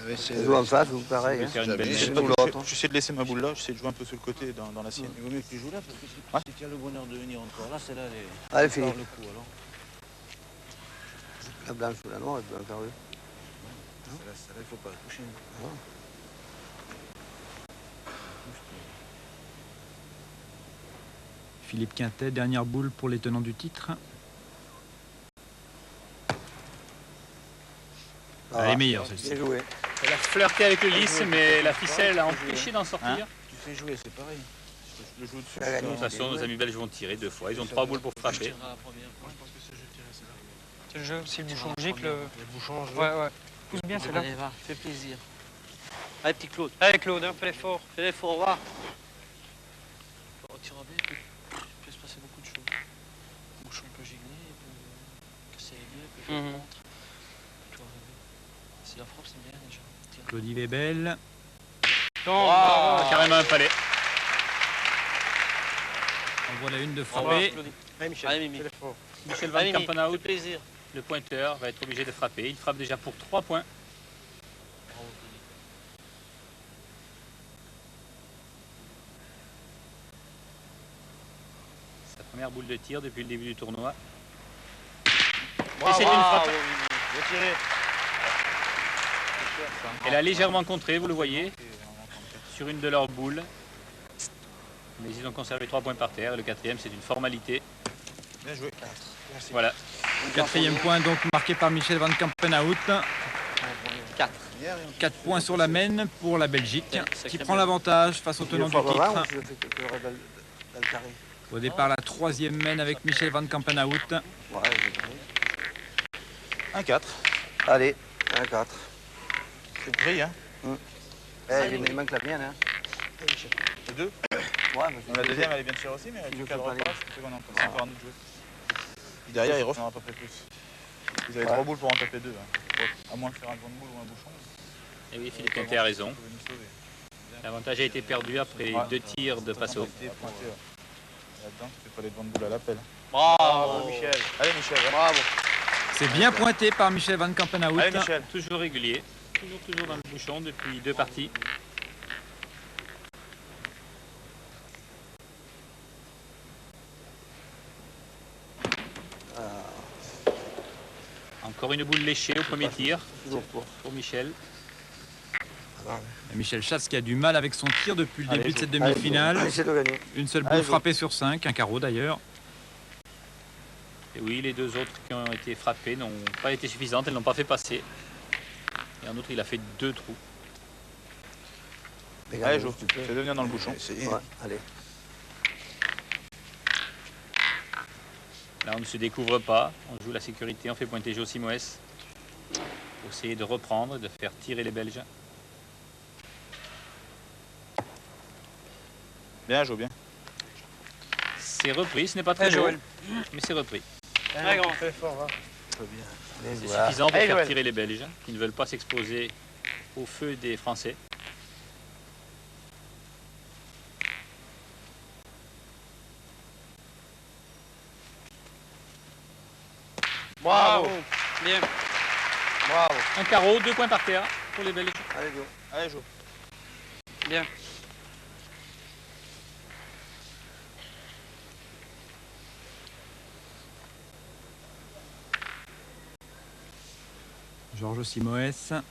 Les joueurs en face, vous pareil. De Hein. faire une belle J'avais- main. J'essaie de toucher- J'essaie de laisser ma boule là, j'essaie de jouer un peu sur le côté dans la sienne. Il vaut mieux que tu joues là parce que si tu as le bonheur de venir encore là, c'est là les. Allez, par Philippe. le coup alors. La blanche ou la noire, elle peut en faire deux. Celle-là, il faut pas la toucher. Philippe Quintet, dernière boule pour les tenants du titre. Elle est meilleure celle-ci. Bien joué. Elle a flirté avec le lisse, mais la ficelle a empêché d'en sortir. Hein Tu fais jouer, c'est pareil. Je joue dessus. Tu as gagné. De toute façon, nos amis belges vont tirer 2 fois. Ils ont 3 boules pour frapper. C'est le jeu, si le bouchon gicle. Le bouchon, je Ouais, ouais. Pousse bien celle-là. Allez, va, fais plaisir. Allez, petit Claude. Allez, Claude, hein, fais l'effort. Fais l'effort, va. On tirera bien, puis il peut se passer beaucoup de choses. Le bouchon peut gigler, il peut casser les bleus, il peut faire Mhm. contre. Tu vois, si la frappe, c'est bien déjà. Tire. Claudie Webel. Non, Ah, carrément un palais. On voit la une de Bravo, frapper. Claudie. Allez, Michel. Allez, Mimi. Fais l'effort. Michel Van Allez, Mimi, Kampenhout, fais plaisir. le pointeur, va être obligé de frapper. Il frappe déjà pour 3 points. Bravo, Claudie. Sa première boule de tir depuis le début du tournoi. Bravo, c'est une frappe. Mimi. Bien tiré. Elle a légèrement contré, vous le voyez, sur une de leurs boules. Mais ils ont conservé 3 points par terre. Et le quatrième, c'est une formalité. Bien joué. Merci. Voilà. Quatrième point donc marqué par Michel Van Kampenhout. 4. 4 points sur la mène pour la Belgique, Sacré qui bien. prend l'avantage face au tenant du Ou titre. je le fais que dans le carré. Au départ, la troisième mène avec Michel Van Kampenhout. Ouais, j'ai pris. 1-4. Allez, 1-4. C'est pris, hein. Il manque la mienne, hein. Les deux. Ouais, mais La deuxième, elle est bien tirée aussi, mais Je tu peux cadres pas pas, aller. c'est qu'on a encore un autre joueur. Puis derrière, il refera à peu près plus. Vous avez 3 boules pour en taper 2. Hein. À moins de faire un grand boule ou un bouchon. Et oui, Philippe Quintet a raison. Vous pouvez nous sauver. L'avantage a été perdu après les 2 tirs de Passo. Pointé, ouais. Là-dedans, tu fais pas les devants de boule à l'appel. Bravo, Michel. Allez, Michel. ouais. Bravo. C'est bien pointé par Michel Van Kampenhout. Allez, Michel. Toujours régulier. Toujours dans le bouchon depuis 2 parties. Encore une boule léchée au premier tir pour Michel. Et Michel Chasse qui a du mal avec son tir depuis le Allez, début de cette Allez, demi-finale. Essaye de gagner. Une seule Allez, boule joue. frappée sur 5, un carreau d'ailleurs. Et oui, les 2 autres qui ont été frappées n'ont pas été suffisantes, elles n'ont pas fait passer. Et en outre, il a fait 2 trous. Allez, joue. Fais de venir dans le bouchon. Ouais, allez. Là, on ne se découvre pas. On joue la sécurité, on fait pointer Joe Simoes pour essayer de reprendre, de faire tirer les Belges. Bien, joue bien. C'est repris, ce n'est pas très Allez, beau, Joël. mais c'est repris. Très grand. Fais fort, va. Allez, C'est voilà. suffisant pour Allez, faire Joël. tirer les Belges, qui ne veulent pas s'exposer au feu des Français. Bravo. Bien. Bravo. Un carreau, 2 points par terre pour les Belges. Allez, go. Allez, joue. Bien. Georges Simoes.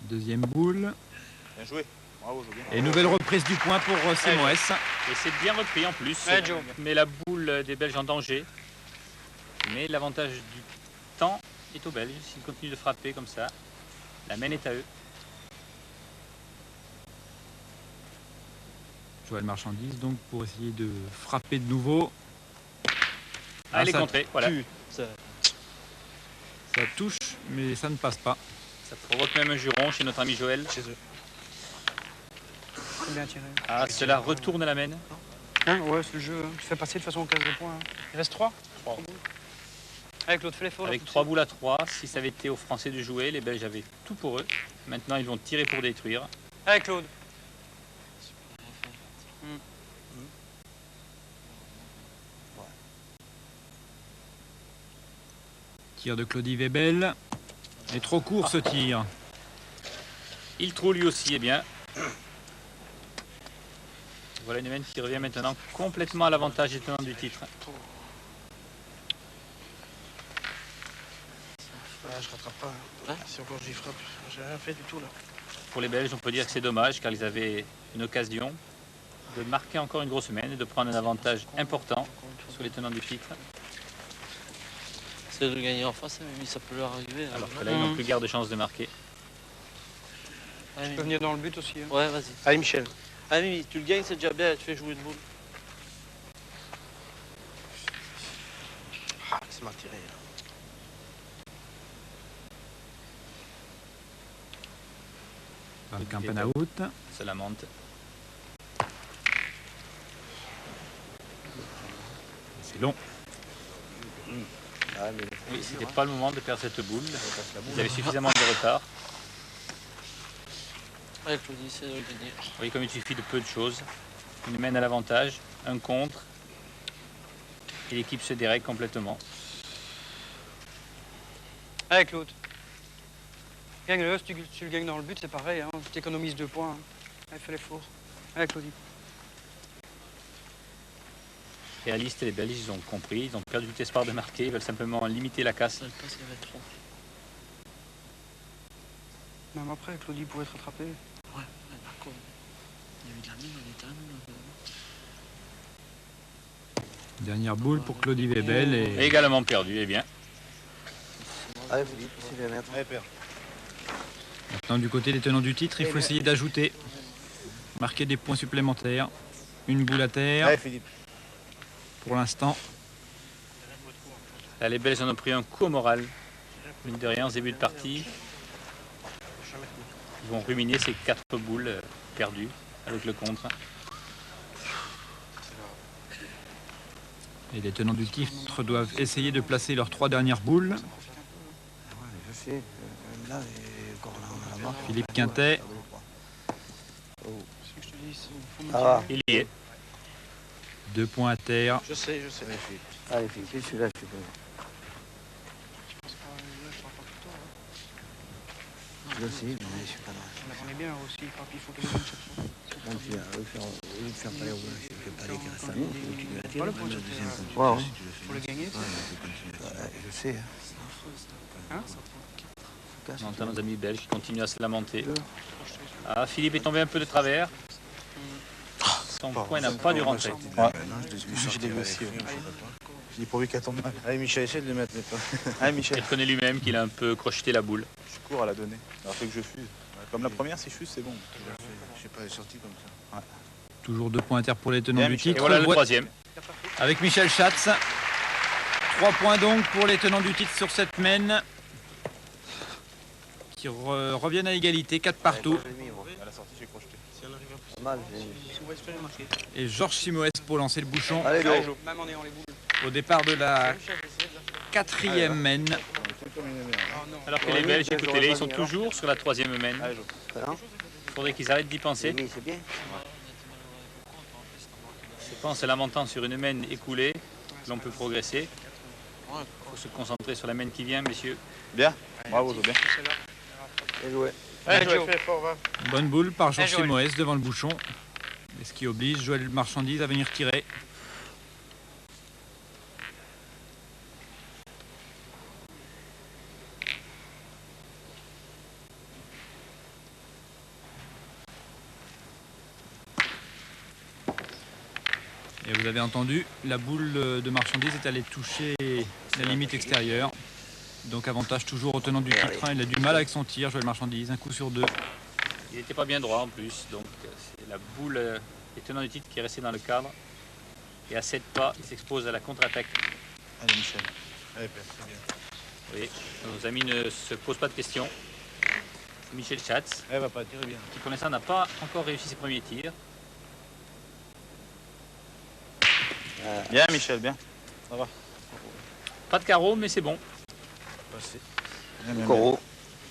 Deuxième boule. Bien joué. Bravo, joue bien. Et nouvelle reprise du point pour Simoes. Et c'est bien repris en plus. Ouais, Joe. Mais la boule des Belges en danger. Mais l'avantage du temps est aux Belges. S'ils continuent de frapper comme ça, la main est à eux. Joël Marchandise donc pour essayer de frapper de nouveau. Ah, elle est ça- contrée, voilà. Ça touche, mais ça ne passe pas. Ça provoque même un juron chez notre ami Joël. C'est bien tiré. Ah, cela retourne la main. Hein, ouais, c'est le jeu. Hein. Tu fais passer de façon 15 de points. Hein. Il reste 3. Avec l'autre, fais l'effort. Avec 3 boules à 3, si ça avait été aux Français de jouer, les Belges avaient tout pour eux. Maintenant, ils vont tirer pour détruire. Avec Claude. Tir de Claudie Webel. Et trop court ce tir. Il trouve lui aussi, eh bien. Voilà une main qui revient maintenant complètement à l'avantage des tenants du titre. Ah, je rattrape pas. Hein. Si encore j'y frappe, j'ai rien fait du tout là. Pour les Belges, on peut dire que c'est dommage car ils avaient une occasion de marquer encore une grosse semaine et de prendre un avantage important sur les tenants du titre. C'est de gagner en face, mais ça peut leur arriver. Alors que là, ils n'ont plus guère de chance de marquer. Tu peux venir dans le but aussi. Hein. Ouais, vas-y. Allez, Michel. Allez, Mimi, tu le gagnes, c'est déjà bien, tu fais jouer une boule. Ah, c'est mal tiré. Van Kampenhout. Ça la monte. C'est long. Oui, c'était pas le moment de perdre cette boule. Ils avaient suffisamment de retard. Allez, Claudie, c'est de le gagner. Vous voyez comme il suffit de peu de choses. Une main à l'avantage, un contre. Et l'équipe se dérègle complètement. Avec Claude. Gagne-le, si tu le gagnes dans le but, c'est pareil. Hein. Tu économises 2 points. Hein. Allez, fais l'effort. Avec Claudie. Réalistes, les Belges, ils ont compris. Ils ont perdu tout espoir de marquer. Ils veulent simplement limiter la casse. Ça le passe, il y avait trop. Même après, Claudie pourrait être rattrapé. Ouais, d'accord. Il y avait de la mine, il était un Dernière boule pour Claudie Webel. Et Également perdu, eh bien. Allez, Philippe, c'est bien mettre. Allez, père. maintenant, du côté des tenants du titre, il faut essayer d'ajouter, marquer des points supplémentaires. Une boule à terre Allez, Philippe. pour l'instant. Là, les Belges en ont pris un coup au moral. Mine de rien, en début de partie. Ils vont ruminer ces 4 boules perdues avec le contre. Et les tenants du titre doivent essayer de placer leurs 3 dernières boules. Je sais. Là, encore là, on a la marque. Philippe Quintet, Il y est. 2 points à terre. Je sais. Allez, Philippe, celui-là, je suis pas. Je sais, mais je suis pas dans. On est bien aussi, il faut que les bonnes choses. Même si, au lieu de faire pas les roues, je fais pas les caresses à nous, tu dois tirer. Pas le point de deuxième terre. comme ça. Ouais, Pour le gagner, je sais. On entend nos amis belges qui continuent à se lamenter. Ah, Philippe est tombé un peu de travers. Son point n'a pas dû rentrer. Je l'ai vu aussi. Je dis pourvu qu'elle tombe mal. Allez, Michel, essaie de le mettre. Allez, Il Michel. reconnaît lui-même qu'il a un peu crocheté la boule. Je cours à la donner. Alors faut que je fuse. Comme la première, si je fuse, c'est bon. Je sais pas, elle est sortie comme ça. Toujours 2 points à terre pour les tenants Bien, du Michel. Et titre. voilà le troisième. Avec Michel Schatz. 3 points donc pour les tenants du titre sur cette mène. Qui reviennent à égalité, 4 partout. À la sortie, j'ai crocheté. Pas mal, Et Georges Simoes pour lancer le bouchon allez, Même go. en ayant les boules. au départ de la 4e mène. Alors que les Belges, écoutez-les, ils sont toujours sur la 3e mène. Il faudrait qu'ils arrêtent d'y penser. Oui, c'est bien. C'est pas en se lamentant sur une mène écoulée que l'on peut progresser. Il faut se concentrer sur la mène qui vient, messieurs. Bien. Bravo, Joe, bien. Bien joué. Allez, Joe. fais fort, va. Bonne boule par Georges Joël. Simoes devant le bouchon. Et ce qui oblige Joël Marchandise à venir tirer. Et vous avez entendu, la boule de Marchandise est allée toucher la limite extérieure. Donc avantage toujours au tenant du titre. Il a du mal avec son tir, Joël Marchandise, un coup sur 2. Il n'était pas bien droit en plus, donc c'est la boule des tenants du titre qui est restée dans le cadre. Et à 7 pas, il s'expose à la contre-attaque. Allez, Michel. Allez, père, c'est bien. Oui, nos amis ne se posent pas de questions. C'est Michel Schatz, Elle va pas tirer bien. qui pour l'instant n'a pas encore réussi ses premiers tirs. Bien, Michel, bien. Ça va. Pas de carreau, mais c'est bon. Passé. Bien, bien, Coro. Vous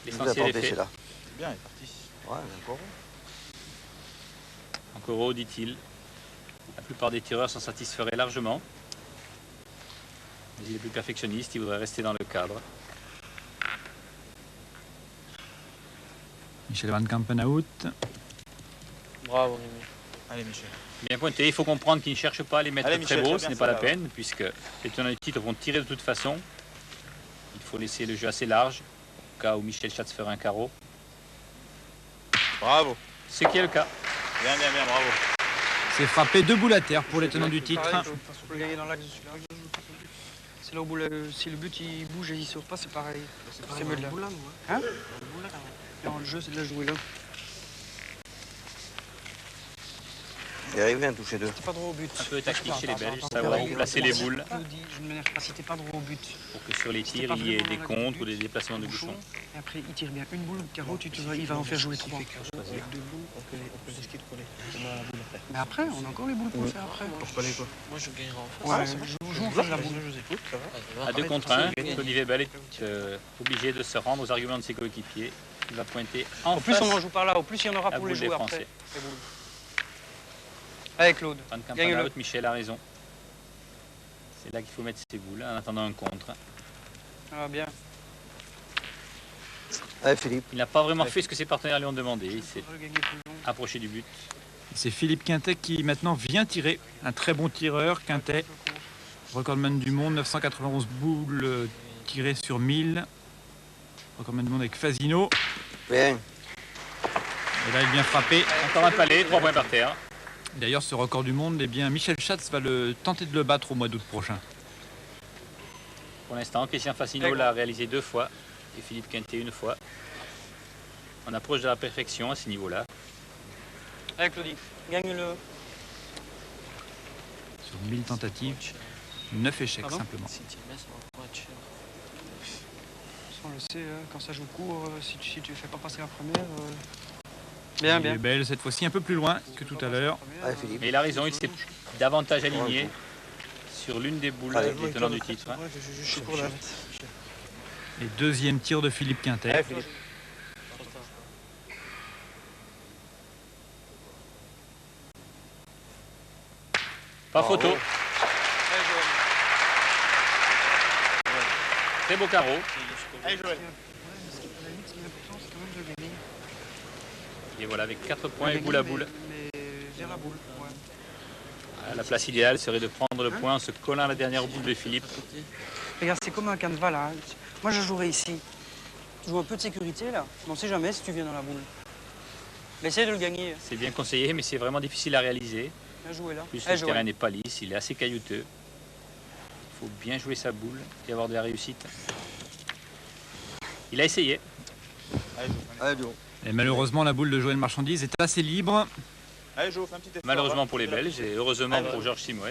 L'essentiel est apportez, fait. c'est là. bien. Bien, il est parti. Ouais, mais Coro. En Coro, dit-il. La plupart des tireurs s'en satisferaient largement. Mais il est plus perfectionniste, il voudrait rester dans le cadre. Michel Van Kampenhout. Bravo, Rémi. Allez, Michel. Bien pointé, il faut comprendre qu'ils ne cherchent pas à les mettre Allez, très Michel, beaux, tiens ce n'est bien pas ça, la là, peine, puisque les tenants du titre vont tirer de toute façon. Il faut laisser le jeu assez large, au cas où Michel Schatz ferait un carreau. Bravo. Ce qui est le cas. Bien, bien, bien, bravo. C'est frappé 2 boules à terre pour les tenants du titre. Pareil, on peut le gagner dans l'axe de celui-là. C'est là où si le but il bouge et il sort pas, c'est pareil. C'est mieux de là. Hein? Non, le jeu c'est de la jouer là. Il est arrivé à toucher 2. C'était pas droit au but. Un peu tactique chez les Belges, Attends, savoir attends, où placer les attends, boules je dis, je ne m'énerve pas, c'était pas droit au but. pour que sur les C'était tirs, pas il y ait vraiment des dans la contres but. ou des déplacements de Bouchon, bouchons. et après il tire bien une boule, le carreau, il va en faire jouer 3. Mais après, on a encore les boules pour le faire après. Moi, je gagnerai en face. Ouais, joue en face de la boule. À 2 contre 1, Olivier Bell est obligé de se rendre aux arguments de ses coéquipiers. Il va pointer en Au plus face on en joue par là, au plus il y en aura la pour les boule des jouer Français. après. Les boules. Allez Claude, Van gagne-le. Kampenhout, Michel a raison. C'est là qu'il faut mettre ses boules en attendant un contre. Ah bien. Allez, Philippe. Il n'a pas vraiment fait ce que ses partenaires lui ont demandé. Il s'est Faudrait gagner plus long. approché du but. C'est Philippe Quintet qui maintenant vient tirer. Un très bon tireur, Quintet. Recordman du monde, 991 boules tirées sur 1000. Recordman du monde avec Fasino. Bien. Et là, il vient frapper. Encore un palais, 3 points par terre. D'ailleurs, ce record du monde, eh bien, Michel Schatz va tenter de le battre au mois d'août prochain. Pour l'instant, Christian Fassino l'a réalisé 2 fois et Philippe Quintet 1 fois. On approche de la perfection à ce niveau-là. Allez, Claudie, gagne-le. Sur 1000 tentatives, 9 échecs Pardon simplement. Si tu mets, ça va pas être cher. On le sait, hein, quand ça joue court, si tu fais pas passer la première... Bien, Il bien. est belle cette fois-ci, un peu plus loin que tout à l'heure. Allez, Philippe. Mais il a raison, il s'est davantage aligné sur l'une des boules des tenants du titre. Hein. Je suis pour la Et deuxième tir de Philippe Quintet. Allez, Philippe. Pas photo. Allez, Joël. Très beau carreau. Allez, Joël. Ce qui est important, c'est quand même de gagner. Et voilà, avec 4 points et boule à boule. Mais vers la boule, ouais. La place idéale serait de prendre le point en se collant à la dernière boule de Philippe. Regarde, c'est comme un canevas, là. Moi, je jouerais ici. Je joue un peu de sécurité, là. On ne sait jamais si tu viens dans la boule. Mais essaye de le gagner. C'est bien conseillé, mais c'est vraiment difficile à réaliser. Bien joué, là. En plus, Allez, le Joël. terrain n'est pas lisse, il est assez caillouteux. Il faut bien jouer sa boule et avoir de la réussite. Il a essayé. Allez, Joe. Et malheureusement, la boule de Joël Marchandise est assez libre. Allez, Joe, fais un petit effort. Malheureusement pour les Belges et heureusement pour Georges Simoes,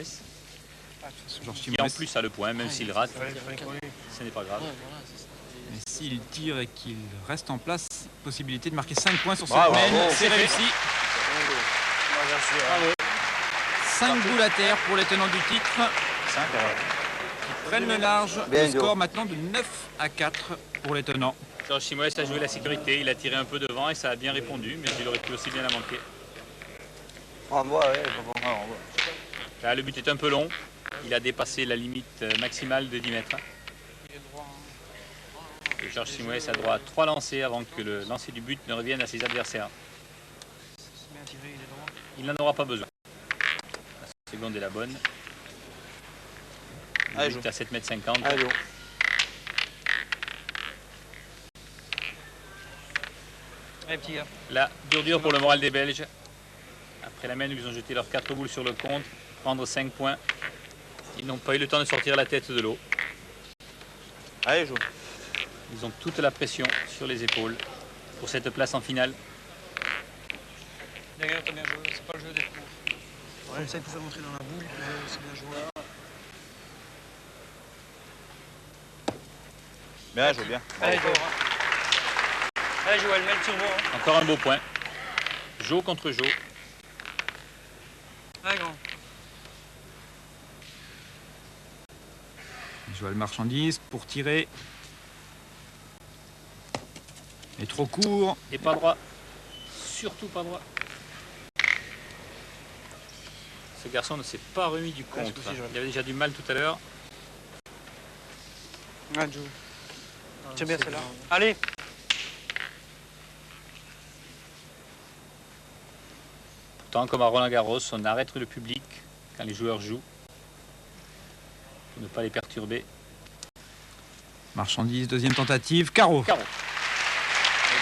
Georges qui en Simoes. plus a le point, même s'il rate, ce n'est pas grave. Ouais, voilà, c'est ça. Mais s'il tire et qu'il reste en place, possibilité de marquer 5 points sur cette Bravo, mène. bravo. C'est réussi. Bravo. 5 boules à terre pour les tenants du titre. 5, Qui prennent le large. Bien, Le score Joe. maintenant de 9 à 4 pour les tenants. Georges Simoes a joué la sécurité, il a tiré un peu devant et ça a bien répondu, mais il aurait pu aussi bien la manquer. On voit, ouais. Là, le but est un peu long, il a dépassé la limite maximale de 10 mètres. Il est droit, hein. Et Georges Simoes a droit à 3 lancers avant que le lancer du but ne revienne à ses adversaires. C'est bien tiré, il est droit. Il n'en aura pas besoin. La seconde est la bonne. Le Allez, but à 7,50 m. Allez, Joe. Allez, petit gars. Là, dur pour le moral des Belges. Après la mène où ils ont jeté leurs 4 boules sur le compte, prendre 5 points. Ils n'ont pas eu le temps de sortir la tête de l'eau. Allez, Joe. Ils ont toute la pression sur les épaules pour cette place en finale. Les gars, t'as bien joué. C'est pas le jeu d'être court. Comme ça, il pouvait rentrer dans la boule. C'est bien joué. Bien, Joe, bien. Allez, Joël. Allez, Joël, mets le turbo. Hein. Encore un beau point. Jo contre Jo. Allez, grand. Joël Marchandise pour tirer. Et trop court. Et pas droit. Surtout pas droit. Ce garçon ne s'est pas remis du contre. Il avait déjà du mal tout à l'heure. Ah, Joe. Tire bien celle-là. Allez. Pourtant, comme à Roland-Garros, on arrête le public quand les joueurs jouent pour ne pas les perturber. Marchandise, deuxième tentative. Carreau. Carreau.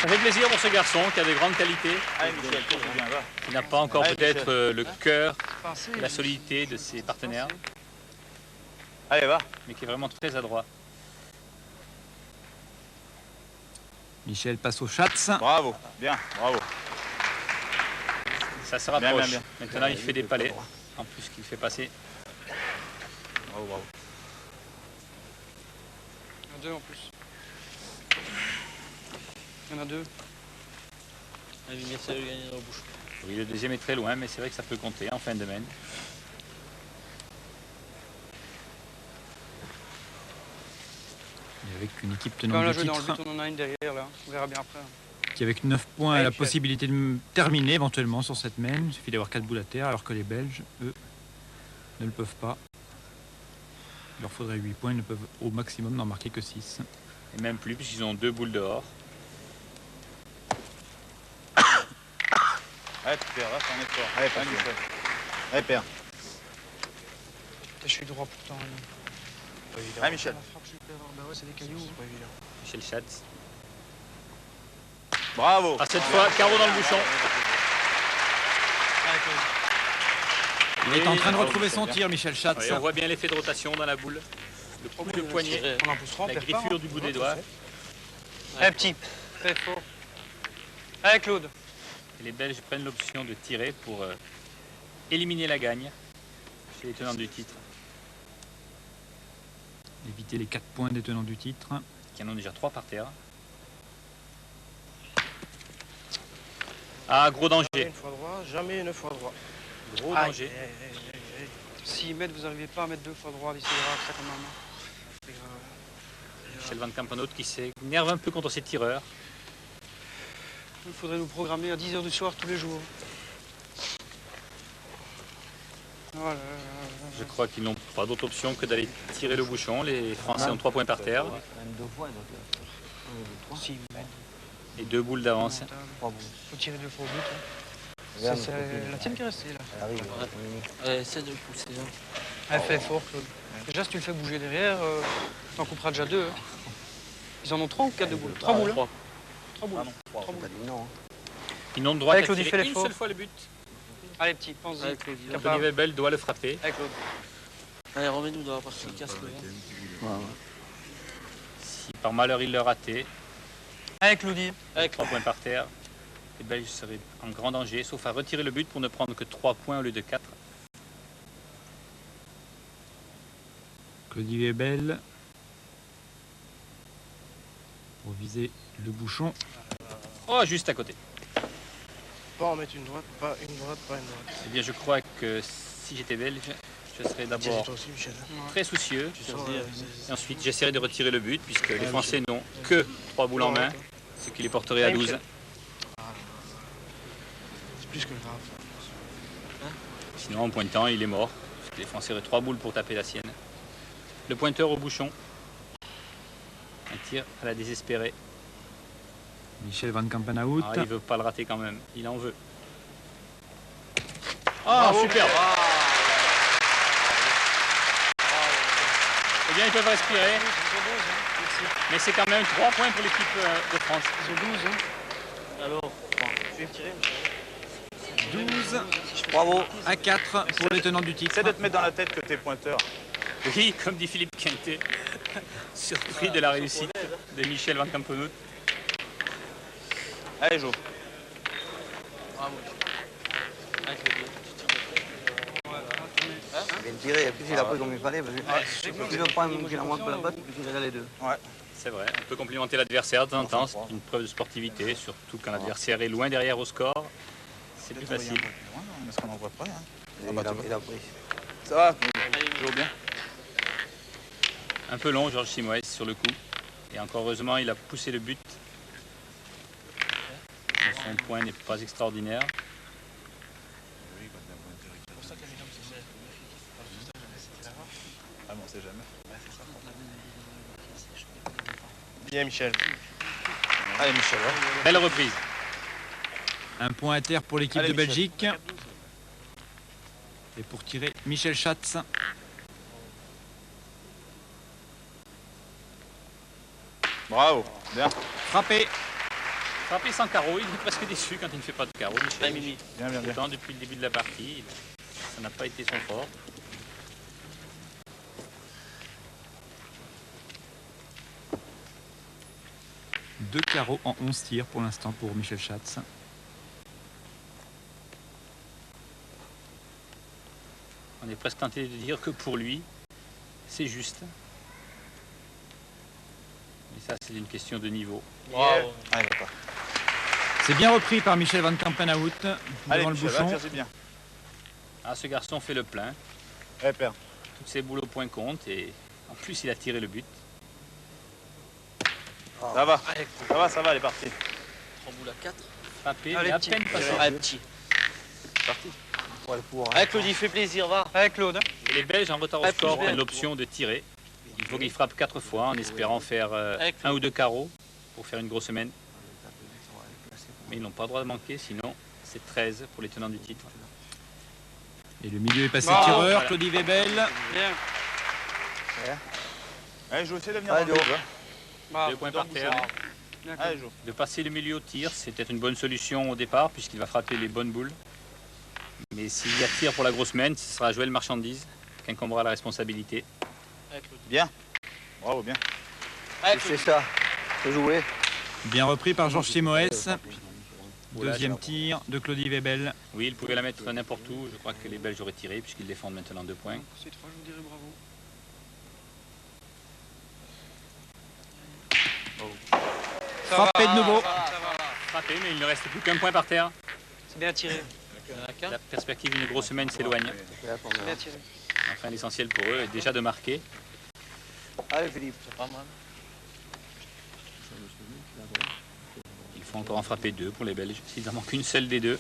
Ça fait plaisir pour ce garçon qui a de grandes qualités, Allez, Michel, tu bien, va. qui n'a pas encore Allez, peut-être Michel. le cœur Passez. et la solidité de ses partenaires, Allez, va. mais qui est vraiment très adroit. Michel passe au Schatz. Bravo, bien, bravo. Ça se Bien, rapproche. bien, bien. Maintenant, il fait des palais, en plus qu'il fait passer. Bravo, bravo. Il y en a deux en plus. Il y en a deux. Allez, mais ça, gagner dans la bouche. Oui, le deuxième est très loin, mais c'est vrai que ça peut compter en fin de main. Et avec une équipe Quand on tenante l'a du joué dans le titre but, on en a une derrière là. On verra bien après. qui avec 9 points a Ouais, la Michel. possibilité de terminer éventuellement sur cette mène. Il suffit d'avoir 4 boules à terre alors que les Belges, eux, ne le peuvent pas. Il leur faudrait 8 points, ils ne peuvent au maximum n'en marquer que 6. Et même plus, puisqu'ils ont 2 boules dehors. Allez, Père, va, c'est un effort. Allez, pas Michel. Allez, Père. Je suis droit pourtant. Allez, Michel. La frappe, je peux avoir. Bah ouais, c'est des cailloux. Michel Schatz. Bravo. Ah, cette fois, carreau dans le bouchon. Il est en train de retrouver son tir, Michel Schatz. Oui, on voit bien l'effet de rotation dans la boule. Le coup de poignet, On en poussera, on la perd pas. griffure du bout des doigts. Allez, petit. Fais fort. Allez, Claude. Et les Belges prennent l'option de tirer pour éliminer la gagne chez les tenants du titre, Éviter les 4 points des tenants du titre. qui en ont déjà 3 par terre. Ah, gros danger. Jamais une fois droit, jamais une fois droit. Gros Aïe. danger. S'ils mettent, vous n'arrivez pas à mettre 2 fois droit, c'est grave, ça quand même. Hein. C'est grave. Michel Van Campenhout qui s'énerve un peu contre ses tireurs. Il faudrait nous programmer à 10h du soir tous les jours. Voilà. Je crois qu'ils n'ont pas d'autre option que d'aller tirer le bouchon. Les Français ont 3 points par terre S'ils mettent, et 2 boules d'avance. faut tirer 2 fois au but. Hein. C'est la tienne qui est restée là. Essaie de pousser. Hein. Elle fait fort, Claude. Déjà, si tu le fais bouger derrière, t'en couperas déjà 2. Hein. Ils en ont 3 ou 4 de boules 3 boules. 3 boules. 3 boules. Ils n'ont le droit Allez, qu'à Claude, il fait tirer une l'effort. seule fois le but. Allez, petit, pense-y. Allez, Claude. Anthony Webel doit le frapper. Allez, Claude. Allez, remets-nous dans la partie casse-le. Si par malheur il le ratait, Allez, Claudie. Allez, 3 points par terre, les Belges seraient en grand danger, sauf à retirer le but pour ne prendre que 3 points au lieu de 4. Claudie Webel. Pour viser le bouchon. Oh, juste à côté. Pas en mettre une droite, pas une droite, pas une droite. Eh bien, je crois que si j'étais belge, je serais Tiens, d'abord toi aussi, Michel. très soucieux. Tu sors, Et ensuite, j'essaierai de retirer le but, puisque les Français n'ont que 3 boules en main, ce qui les porterait à 12. c'est plus que grave. Sinon, en pointant, il est mort, parce que les Français auraient 3 boules pour taper la sienne. Le pointeur au bouchon. Un tir à la désespérée. Michel Van Campenhout. Ah, il veut pas le rater quand même, il en veut. Ah, superbe. Eh bien, ils peuvent respirer, mais c'est quand même 3 points pour l'équipe de France. Ils ont 12. Hein. Alors, Tu veux me tirer, Michel 12 Bravo. à 4 pour les tenants du titre. Essaie de te mettre dans la tête que t'es pointeur. Oui, comme dit Philippe Quintet, surpris de la réussite de Michel Van Campenhout. Allez, Jo. bravo. Allez, Claude. Il vient de tirer, et puis il a pris comme il fallait. Parce que plus le prend qu'il en manque la batte, plus il tirait les deux. C'est vrai, on peut complimenter l'adversaire de temps en temps, c'est une preuve de sportivité, surtout quand l'adversaire est loin derrière au score. C'est plus facile. Parce qu'on n'en voit pas. Hein. Et bah, il a pris. Ça va, Jo bien. Un peu long, Georges Simoes sur le coup. Et encore heureusement, il a poussé le but. Mais son point n'est pas extraordinaire. Ah, mais on sait jamais. Bien, Michel. Allez, Michel. Belle reprise. Un point à terre pour l'équipe Allez, de Michel. Belgique. Et pour tirer, Michel Schatz. Bravo. Bien. Frappé. Frappé sans carreau, il est presque déçu quand il ne fait pas de carreau, Michel. Allez, Mimi. Bien, bien, bien. Pourtant, depuis le début de la partie, ça n'a pas été son fort. Deux carreaux en 11 tirs pour l'instant pour Michel Schatz. On est presque tenté de dire que pour lui, c'est juste. Mais ça, c'est une question de niveau. Bravo. Allez, va pas. C'est bien repris par Michel Van Campenhout Allez, devant le Michel, bouchon. tire-y bien. Ah, ce garçon fait le plein. Allez, père. Toutes ses boules au point comptent et en plus, il a tiré le but. Ça va. Ça va, elle est partie. 3 boules à 4. Frappé, Allez, mais à petit. peine passé. Allez, petit. Parti. Allez, Claude, il fait plaisir, va. Allez, Claude. Et les Belges en retard au Ouais, score plus bien. ont l'option de tirer. Il faut qu'ils frappent 4 fois en espérant faire Avec 1 ou 2 carreaux pour faire une grosse semaine. Mais ils n'ont pas le droit de manquer, sinon c'est 13 pour les tenants du titre. Et le milieu est passé Bravo. tireur, Voilà. Claudie Webel. Bien. Allez, je vais essayer de venir Allez, dans le Jo. jeu. Bravo. 2 points par terre. Allez, joue. De passer le milieu au tir, c'était une bonne solution au départ, puisqu'il va frapper les bonnes boules. Mais s'il y a tir pour la grosse main, ce sera Joël Marchandise qui incombera la responsabilité. Bien. Bravo, bien. C'est ça. C'est joué. Bien repris par Georges Simoes. Deuxième tir de Claudie Webel. Oui, il pouvait la mettre n'importe où. Je crois que les Belges auraient tiré, puisqu'ils défendent maintenant 2 points. C'est 3, je vous dirais bravo. Frappé de nouveau. Frappé, mais il ne reste plus qu'un point par terre. C'est bien tiré. La perspective d'une grosse semaine s'éloigne. C'est bien tiré. Enfin, l'essentiel pour eux est déjà de marquer. Allez, Philippe. Il faut encore en frapper 2 pour les Belges. S'il en manque une seule des 2,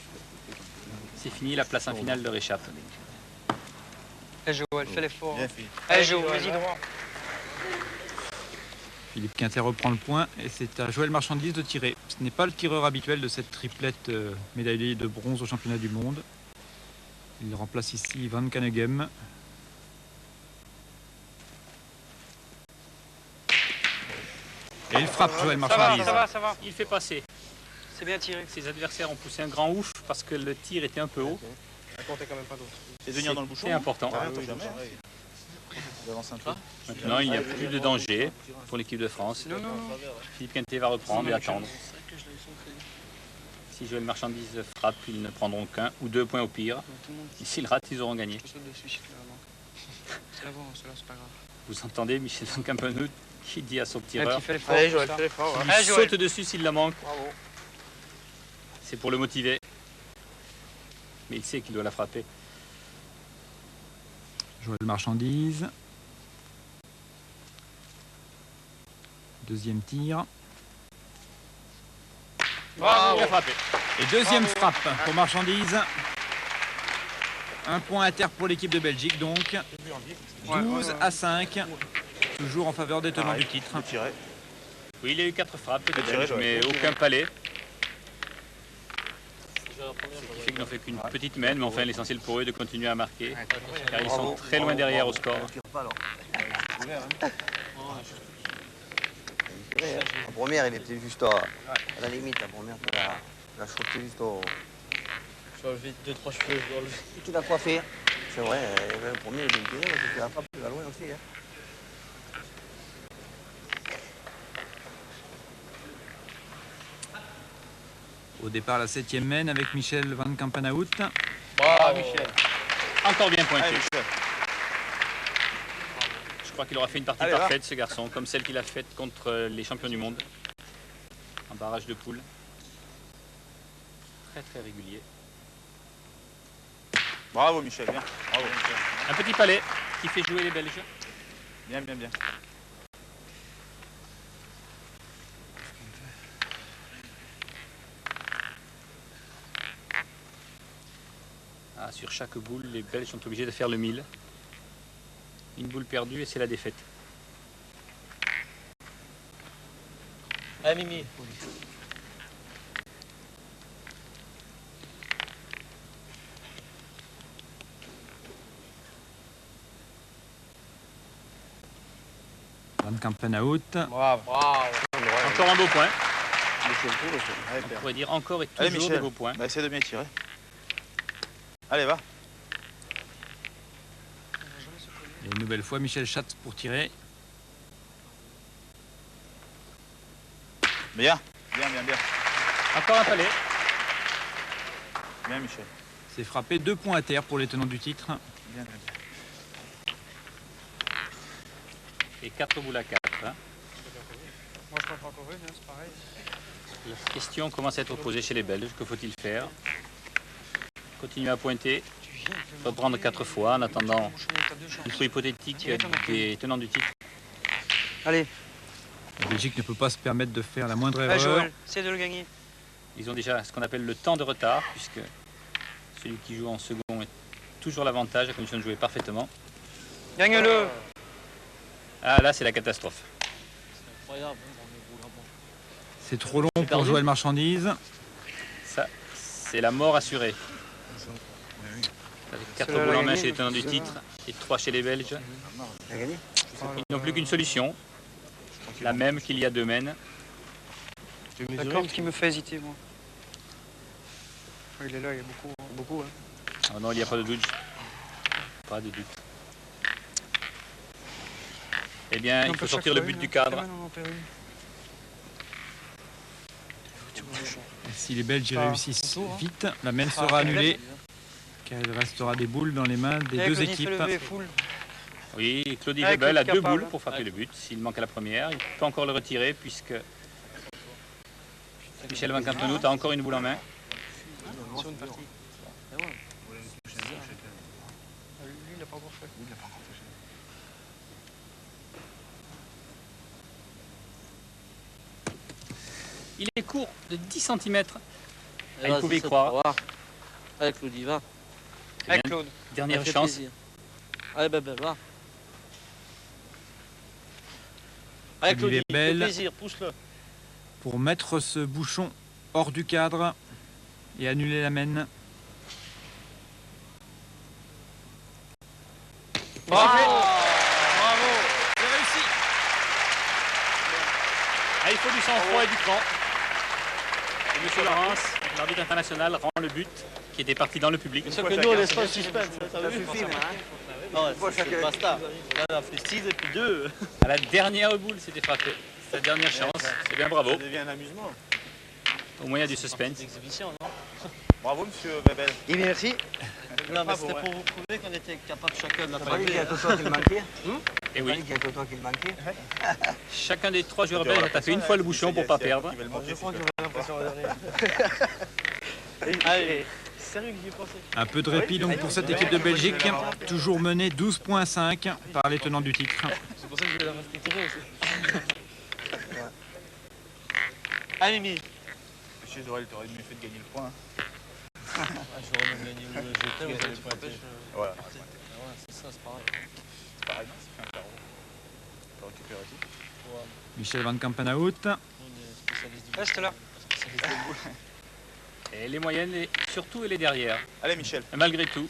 c'est fini, la place en finale leur échappe. Allez, Joël, fais l'effort. Bien, Philippe. Allez, Joël, vas-y droit. Philippe Quinter reprend le point et c'est à Joël Marchandise de tirer. Ce n'est pas le tireur habituel de cette triplette médaillée de bronze au championnat du monde. Il remplace ici Van Caneghem. Et il frappe Joël Marchandise. Ça va. Il fait passer. C'est bien tiré. Ses adversaires ont poussé un grand ouf parce que le tir était un peu haut. Et de venir dans le bouchon. C'est important. Ah, oui, jamais. Vous avancez un peu. Maintenant, il n'y a plus de danger pour l'équipe de France. Non. Philippe Quintet va reprendre et attendre. Si Joël Marchandise frappe, ils ne prendront qu'un ou 2 points au pire. Et s'ils ratent, ils auront gagné. Je saute dessus, c'est là, c'est pas grave. Vous entendez Michel Van Campenhout qui dit à son tireur Allez, Joël, fais l'effort. il saute dessus s'il la manque. Bravo. C'est pour le motiver. Mais il sait qu'il doit la frapper. Joël Marchandise. Deuxième tir. Il a frappé. Et deuxième frappe pour Marchandise. Un point à terre pour l'équipe de Belgique donc. 12-5. Toujours en faveur des tenants du titre. Tiré. Oui, il y a eu 4 frappes, des tiré, Belges, Joël. mais aucun palais. Ce qui fait qu'ils n'ont fait qu'une petite main, mais enfin l'essentiel pour eux est de continuer à marquer. Car ils sont très loin derrière au score. La première, il était juste à la limite. La première, tu l'as shooté juste au. Je vais enlever 2-3 cheveux. Tu l'as coiffé. C'est vrai, le premier, il est bien tiré, mais c'était la frappe, il va loin aussi. Hein. Au départ, la 7e main avec Michel Van Campenhout. Bravo, Michel. Encore bien pointé. Allez, Michel. Je crois qu'il aura fait une partie Allez, va. parfaite, ce garçon, comme celle qu'il a faite contre les champions du monde. En barrage de poule. Très régulier. Bravo, Michel. Bien. Bravo. Un petit palais qui fait jouer les Belges. Bien. Ah, sur chaque boule, les Belges sont obligés de faire le 1000. Une boule perdue et c'est la défaite. Allez, Mimi. Van Campenhout. Bravo. Encore un beau point. Allez, On Pierre. pourrait dire encore et Allez, toujours Michel. de beaux points. Bah, essaie de bien tirer. Allez, va. Et une nouvelle fois, Michel Schatz pour tirer. Bien. Encore un palais. Bien, Michel. C'est frappé 2 points à terre pour les tenants du titre. Bien. Et 4 boules à 4. Moi, je préfère encore une, c'est pareil. La question commence à être posée chez les Belges. Que faut-il faire? Continuer à pointer, reprendre 4 fois en attendant le trou hypothétique des tenants du titre. Allez, La Belgique ne peut pas se permettre de faire la moindre allez, erreur. Joël, essaie de le gagner. Ils ont déjà ce qu'on appelle le temps de retard, puisque celui qui joue en second est toujours l'avantage à condition de jouer parfaitement. Gagne-le. Ah là, c'est la catastrophe. Incroyable. C'est trop long pour Joël Marchandise. Ça, c'est la mort assurée. Avec 4 Cela boules l'a en main gagné, chez les tenants du cela. titre et 3 chez les Belges. T'as gagné? Ils n'ont plus qu'une solution, la même qu'il y a 2 mènes. La corde qui me fait hésiter, moi. Il est là, il y a beaucoup. Hein. Oh non, il n'y a pas de doute. Pas de doute. Eh bien, il faut sortir le but du cadre. Si les Belges y réussissent vite, la main sera annulée, car il restera des boules dans les mains des deux équipes. Oui, Claudie Webel a 2 boules pour frapper le but. S'il manque à la première, il peut encore le retirer puisque Michel Van Campenhout a encore une boule en main. Sur une partie. Lui, il n'a pas encore fait. Il est court de 10 cm. Ah, il pouvait y croire. Allez Claude, y va. Allez Claude. Dernière chance. Plaisir. Allez bébé, va. Allez Claudie, fais plaisir, pousse-le. Pour mettre ce bouchon hors du cadre et annuler la main. Bravo! Bravo! C'est réussi! Ah, il faut du sang-froid et du cran. Et M. Laurence, l'arbitre international, rend le but qui était parti dans le public. C'est que nous, on laisse pas le suspense. Ça suffit, non, c'est basta. Là, on a fait 6 et puis 2. À la dernière boule, c'était frappé. Sa dernière chance. C'est bien, bravo. Ça devient un amusement. Au moyen du suspense. Exhibition, non? Bravo, monsieur Webel. Et merci. Non, mais c'était pour vous prouver qu'on était capable chacun de la Il y a frapper. que toi qui le manquait. Et oui, Il y a que toi qui le manquait. chacun des 3 joueurs belges a tapé une fois le bouchon pour ne pas perdre. Je crois que j'aurais l'impression de donner. Allez, sérieux que j'y ai pensé. Un peu de répit donc pour cette équipe de Belgique, toujours menée 12,5 par les tenants du titre. C'est pour ça que je vais la rester tirée aussi. Allez, Mimi. Monsieur Zorel, t'aurais mieux fait de gagner le point. J'aurais même gagné le jeté, vous allez pas pêcher. Voilà. C'est ça, c'est pareil. C'est pareil, non? Ça fait un carreau. On peut récupérer tout. Michel Van Campenhout. On est spécialiste du Reste là. spécialiste du boule. Et les moyennes, et surtout et les derrière. Allez, Michel. Et malgré tout,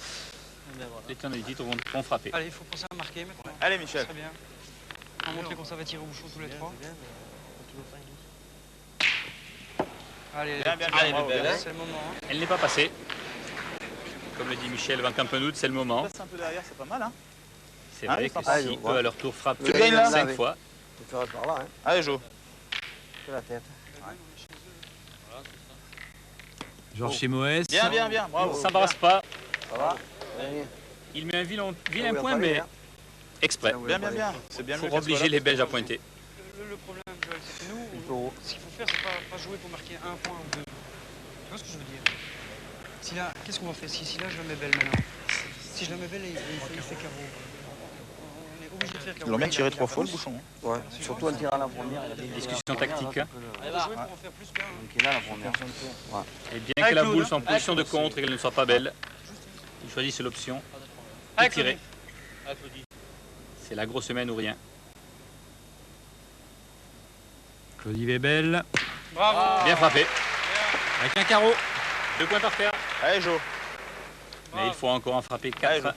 Mais voilà. les tenants du titre vont frapper. Allez, il faut penser à marquer maintenant. Allez, Michel. Très bien. On va montrer qu'on savait tirer au bouchon tous les 3. Allez, Bien, bien, bien. Allez, Bravo, bébé, bien. c'est le moment. Hein. Elle n'est pas passée. Comme le dit Michel Van Campenhout, c'est le moment. Passe un peu derrière, c'est pas mal, hein? C'est Ah, vrai que sympa. si eux à leur tour frappent Tu gagnes là 5 fois, Tu feras par là, hein. Allez, Jo. C'est la tête. Georges Chemoès. Bien, bien, bien. on Bravo. ne s'embarrasse pas. Ça va? Allez. Il met un vilain Ah oui, point, attendez, mais hein. exprès. Bien, bien, bien. C'est bien mieux Pour qu'elle soit obliger là. les Belges à pointer. Le problème, Joël, c'est que nous, Il faut- ce qu'il faut faire, c'est pas jouer pour marquer un point ou deux. Tu vois ce que je veux dire? Si là, qu'est-ce qu'on va faire si là je la mets belle maintenant? Si je la mets belle, il fait carreau. On est obligé de faire carreau. Ils l'ont bien tiré 3 fois le bouchon. Ouais, surtout en tirant la première. Il y a des Discussion tactique. On va jouer pour en faire plus qu'un. hein. Donc il est là la première. Et bien que la boule soit en position de contre et qu'elle ne soit pas belle, ils choisissent l'option de Allez, tirer. Allez, Claudie. C'est la grosse semaine ou rien. Claudie Webel. Bravo. Bien frappé. Avec un carreau. 2 points par terre. Allez, Jo. Mais il faut encore en frapper Allez, 4.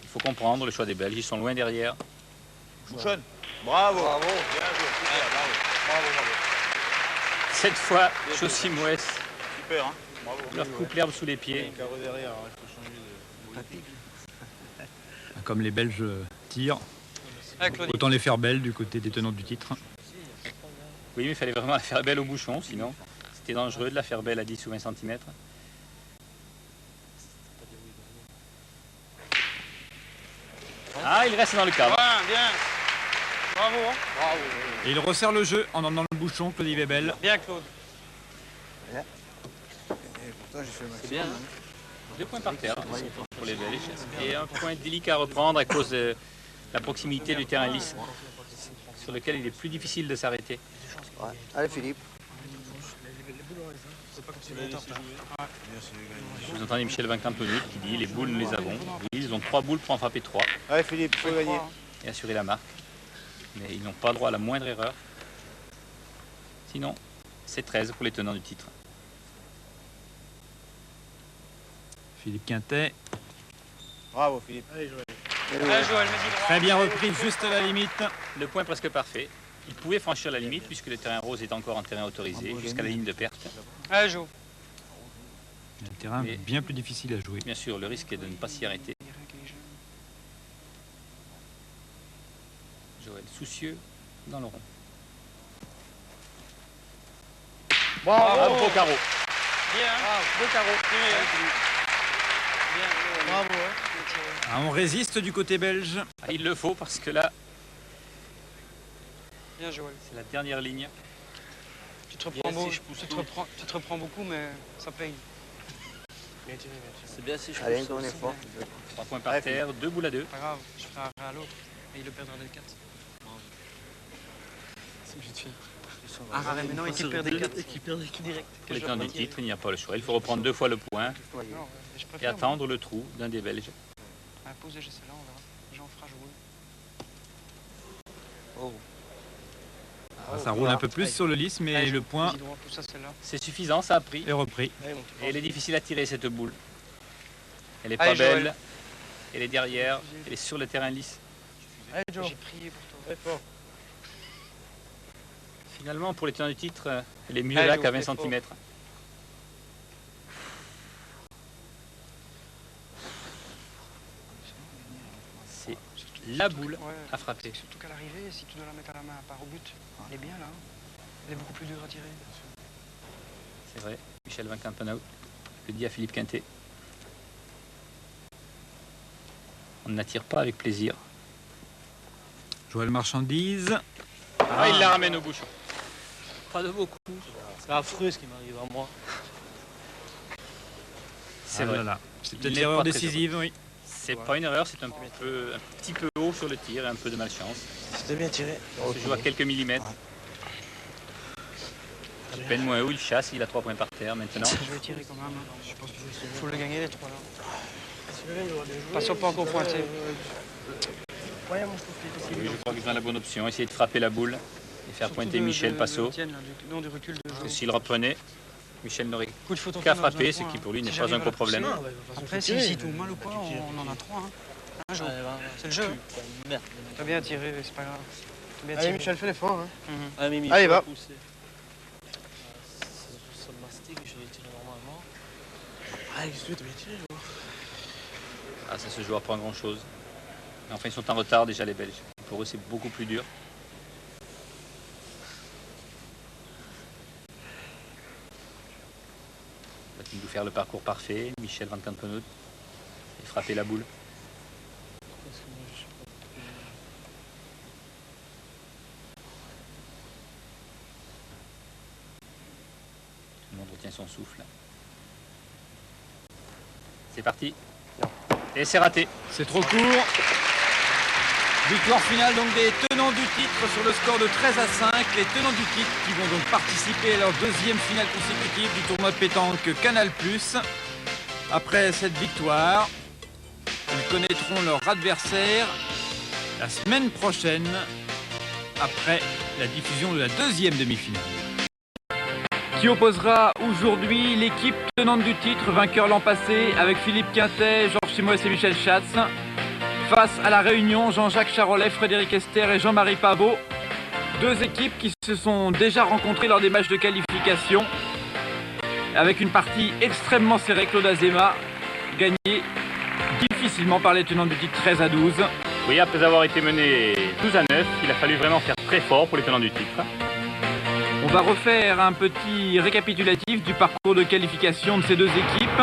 Il faut comprendre le choix des Belges. Ils sont loin derrière. Bouchonne. Bravo. Bravo. Bien joué. Super, bravo. Bravo, bravo. Cette fois, Chaussy Moès Super, hein. Bravo. leur coupe l'herbe sous les pieds. Carreau derrière, il faut changer de... Comme les Belges tirent, Allez, Claudie. autant les faire belles du côté des tenants du titre. Oui, mais il fallait vraiment la faire belle au bouchon, sinon c'était dangereux de la faire belle à 10 ou 20 cm. Ah, il reste dans le cadre. Ouais, bien. Bravo. Hein. Et il resserre le jeu en emmenant le bouchon, Claudie Webel. Bien, Claude. C'est bien, hein? 2 points par terre pour les Belges. Et un point délicat à reprendre à cause de la proximité du terrain lisse, sur lequel il est plus difficile de s'arrêter. Ouais. Allez Philippe. Vous entendez Michel Van Campenhout qui dit les boules, nous les avons. Oui, ils ont 3 boules pour en frapper 3 Allez, Philippe, il faut gagner. et assurer la marque. Mais ils n'ont pas droit à la moindre erreur. Sinon, c'est 13 pour les tenants du titre. Philippe Quintet. Bravo, Philippe. Allez, Joël. Joël, Très bien repris, juste à la limite. Le point presque parfait. Il pouvait franchir la limite puisque le terrain rose est encore en terrain autorisé jusqu'à la ligne de perte. Jo. Un terrain Mais- bien plus difficile à jouer. Bien sûr, le risque est de ne pas s'y arrêter. Joël soucieux dans le rond. Bravo, carreau. Bien. Beau carreau. Bien. Bravo. Ah, on résiste du côté belge. Ah, il le faut parce que là, Bien, Joël. c'est la dernière ligne. Tu te reprends beaucoup, mais ça paye. C'est bien si je Allez, pousse on est aussi. fort. 3 points par terre, 2 boules à 2. Pas grave, je ferai un à l'autre. Et il le perdra des 4. C'est vite fait. Ah, mais non, il perd des 4. Et qui perd des 4 direct. Pour les temps du titre, il n'y a pas le choix. Il faut reprendre 2 fois le point Non, je et préfère. attendre le trou d'un des Belges. Pose déjà celle-là, on verra. Jean fera jouer. Oh. Ah, ça roule un peu plus sur le lisse, mais le point Vas-y, droit, pousse ça celle-là. C'est suffisant, ça a pris. est repris. Et elle est difficile à tirer cette boule. Elle n'est Allez, pas belle. Joël. Elle est derrière. Elle est sur le terrain lisse. Allez, Joe. J'ai prié pour toi. Très fort. Finalement, pour les tenants du titre, elle est mieux Allez, là Joe, qu'à 20 fais fort. cm. C'est la boule Ouais. à frapper. Surtout qu'à l'arrivée, si tu dois la mettre à la main à part au but, elle est bien là. Elle est beaucoup plus dure à tirer. C'est vrai. Michel Van Campenhout le dit à Philippe Quintet. On n'attire pas avec plaisir. Joël Marchandise. Ah, il la ramène au bouchon. Pas de beaucoup. C'est affreux ce qui m'arrive à moi. C'est Ah vrai. là là. C'est Il peut-être n'est l'erreur pas très décisive, oui. C'est pas une erreur, c'est un petit peu haut sur le tir et un peu de malchance. C'était bien tiré. Ça se joue à quelques millimètres. Ben Moaou, il chasse, il a 3 points par terre maintenant. Je vais tirer quand même. Hein. Je pense qu'il faut le gagner les 3 là. Pas pas encore pointé. Oui, je crois qu'ils ont la bonne option. Essayer de frapper la boule et faire pointer Michel Passot. Non, du recul de Parce que s'il reprenait, Michel n'aurait coup de faute qu'à frapper, ce qui pour lui n'est pas un gros problème. Après, si tout mal ou quoi, on en a 3. Hein. Un jour. C'est le jeu. Merde. T'as bien tiré, c'est pas grave. T'as bien Allez, tiré. Michel, fais l'effort. Hein. Mhm. Allez, Mimi, Allez, va. pousser. Ça me mastique, je l'ai tiré normalement. Allez, qu'est-ce que tu as bien tiré, Joe. Ah, ça se joue à pas grand chose. Mais enfin, ils sont en retard déjà les Belges. Pour eux, c'est beaucoup plus dur. Va-t-il nous faire le parcours parfait, Michel Van Campenhout, et frapper la boule? Parce que moi, je suis pas Tout le monde retient son souffle. C'est parti. Et c'est raté. C'est trop court. Victoire finale donc des tenants du titre sur le score de 13 à 5. Les tenants du titre qui vont donc participer à leur deuxième finale consécutive du tournoi de pétanque Canal+. Après cette victoire, ils connaîtront leur adversaire la semaine prochaine après la diffusion de la deuxième demi-finale. Qui opposera aujourd'hui l'équipe tenante du titre, vainqueur l'an passé, avec Philippe Quintet, Georges Simoes et Michel Schatz, face à la Réunion, Jean-Jacques Charolais, Frédéric Esther et Jean-Marie Pavot. Deux équipes qui se sont déjà rencontrées lors des matchs de qualification, avec une partie extrêmement serrée. Claude Azéma gagné difficilement par les tenants du titre 13 à 12. Oui, après avoir été mené 12 à 9, il a fallu vraiment faire très fort pour les tenants du titre. On va refaire un petit récapitulatif du parcours de qualification de ces deux équipes,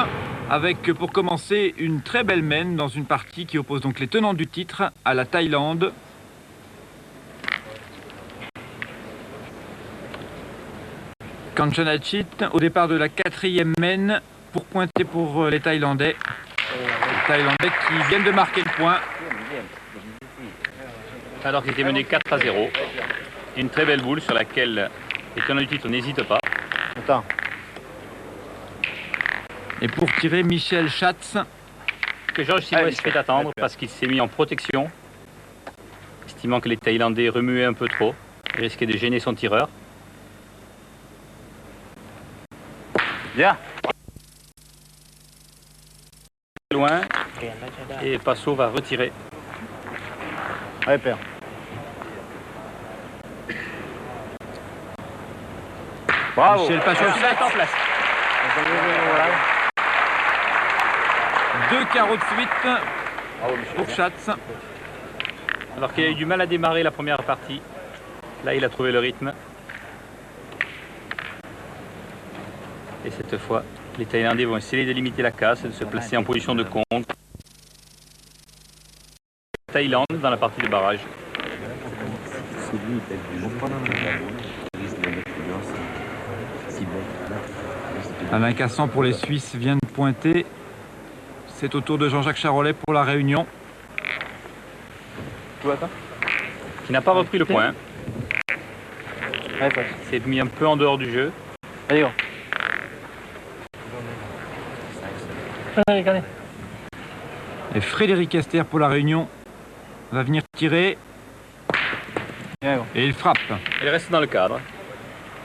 avec pour commencer une très belle mène dans une partie qui oppose donc les tenants du titre à la Thaïlande. Kanchanachit au départ de la 4e mène pour pointer pour les Thaïlandais. Les Thaïlandais qui viennent de marquer le point. Alors qu'il était mené 4 à 0. Et une très belle boule sur laquelle les tenants du titre n'hésitent pas. Attends. Et pour tirer, Michel Schatz. Que Georges Simoes fait attendre parce qu'il s'est mis en protection, estimant que les Thaïlandais remuaient un peu trop et risquaient de gêner son tireur. Bien. Loin, et Passot va retirer. Allez, père. Bravo. Michel Pachot, Il est en place. 2 carreaux de suite pour Schatz. Alors qu'il a eu du mal à démarrer la première partie. Là, il a trouvé le rythme. Et cette fois, les Thaïlandais vont essayer de limiter la casse et de se placer en position de contre. Thaïlande dans la partie de barrage. Alain Cassan pour les Suisses vient de pointer. C'est au tour de Jean-Jacques Charolais pour la Réunion. Qui n'a pas repris le point. S'est mis un peu en dehors du jeu. Allez, go. Allez. Et Frédéric Esther pour la Réunion va venir tirer. Et il frappe. Il reste dans le cadre.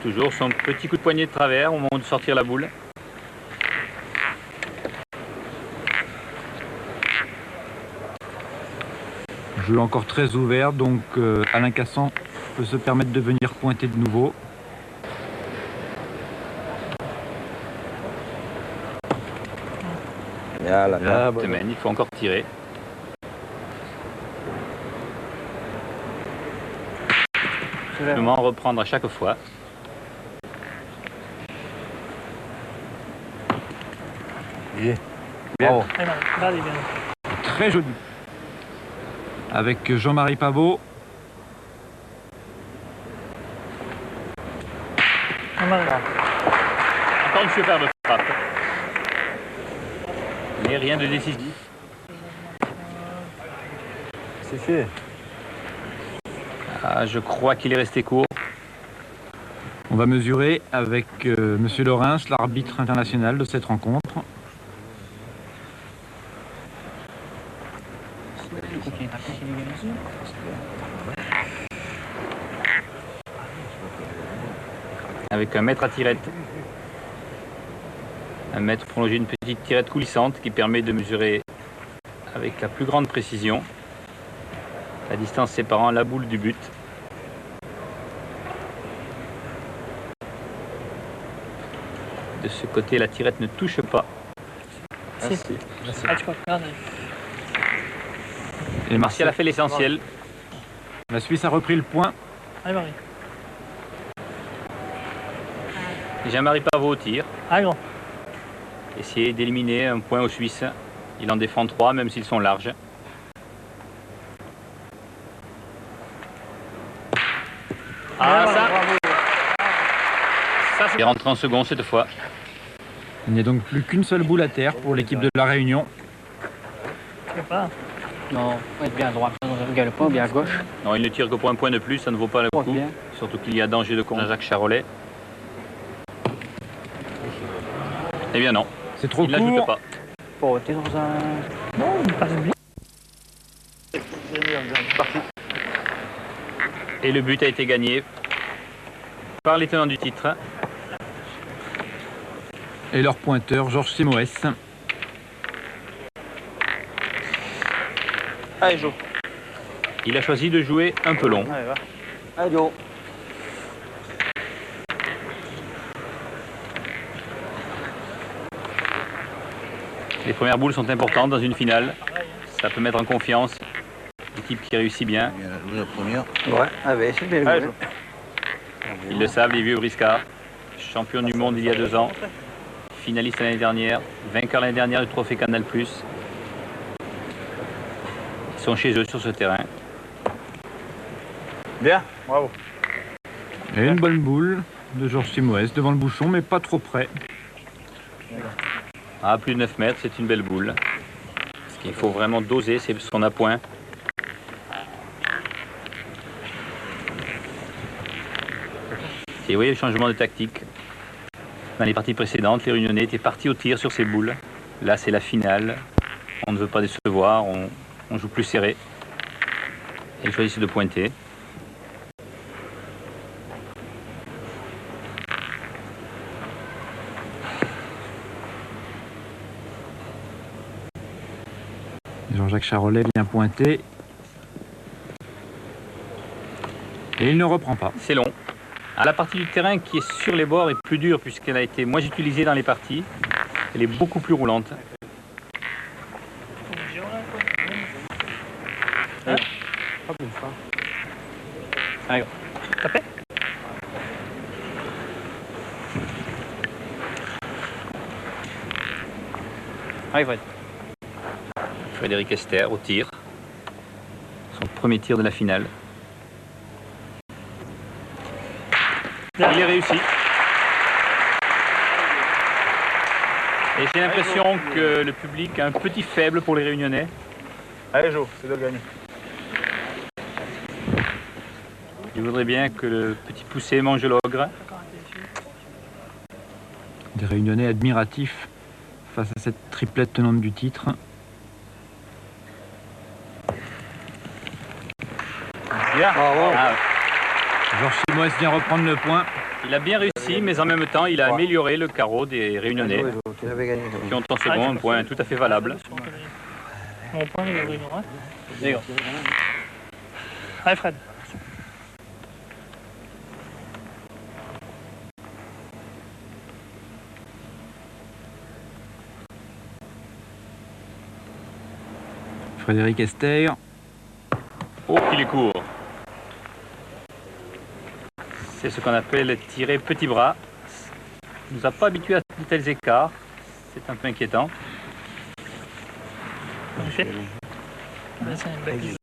Toujours son petit coup de poignet de travers au moment de sortir la boule. Jeu encore très ouvert, donc Alain Cassan peut se permettre de venir pointer de nouveau. Semaine, il faut encore tirer. Simplement reprendre à chaque fois. Bravo. Très joli. Avec Jean-Marie Pavot. Encore une superbe frappe. Mais rien de décisif. C'est fait. Ah, je crois qu'il est resté court. On va mesurer avec Monsieur Laurens, l'arbitre international de cette rencontre. Avec un mètre à tirette. Un mètre prolongé, une petite tirette coulissante qui permet de mesurer avec la plus grande précision la distance séparant la boule du but. De ce côté, la tirette ne touche pas. Et Martial a fait l'essentiel. La Suisse a repris le point. Allez, Marie. Jean-Marie Pavot au tir. Allez, grand. Essayer d'éliminer un point aux Suisses. Il en défend 3, même s'ils sont larges. Ah, ça c'est rentré en second cette fois. Il n'y a donc plus qu'une seule boule à terre pour l'équipe de la Réunion. Non, être bien à droite, on ne regarde pas, bien à gauche. Non, il ne tire que pour un point de plus, ça ne vaut pas le coup. Bien. Surtout qu'il y a danger de contre Jacques Charolais. Eh bien non, C'est trop il n'ajoute court. pas. Bon, t'es dans un... Non, il passe bien. Et le but a été gagné par les tenants du titre. Et leur pointeur, Georges Simoès. Allez, Jo. Il a choisi de jouer un peu long. Allez, va. Allez, Jo. Les premières boules sont importantes dans une finale. Ça peut mettre en confiance l'équipe qui réussit bien. La première. Ouais, allez, c'est bien Allez, joué. Jo. Ils le savent, les vieux briscards. Champion du monde il y a 2 ans. Finaliste l'année dernière. Vainqueur l'année dernière du trophée Canal+. Ils sont chez eux sur ce terrain. Bien, bravo. Et une bonne boule de Georges Simoès devant le bouchon, mais pas trop près. À plus de 9 mètres, c'est une belle boule. Ce qu'il faut vraiment doser, c'est son appoint. Et vous voyez le changement de tactique. Dans les parties précédentes, les Réunionnais étaient partis au tir sur ces boules. Là, c'est la finale. On ne veut pas décevoir, on joue plus serré. Et ils choisissent de pointer. Jean-Jacques Charolais vient pointer. Et il ne reprend pas. C'est long. La partie du terrain qui est sur les bords est plus dure puisqu'elle a été moins utilisée dans les parties. Elle est beaucoup plus roulante. Hop, une fois. Allez, tapez. Allez, Fred. Frédéric Esther au tir. Son premier tir de la finale. Il est réussi. Et j'ai l'impression que le public a un petit faible pour les Réunionnais. Allez Jo, c'est de gagner. Je voudrais bien que le petit poussé mange l'ogre. Des Réunionnais admiratifs face à cette triplette tenante du titre. Bien. Ah, Georges Simoes vient reprendre le point. il a bien réussi, mais en même temps, il a amélioré le carreau des Réunionnais, Tu l'avais gagné. qui ont en second un point tout à fait valable. Mon point, il est Bruno. D'accord. Allez, Fred. Frédéric Esther. Oh, qu'il est court. C'est ce qu'on appelle tirer petit bras. Il ne nous a pas habitués à de tels écarts. C'est un peu inquiétant.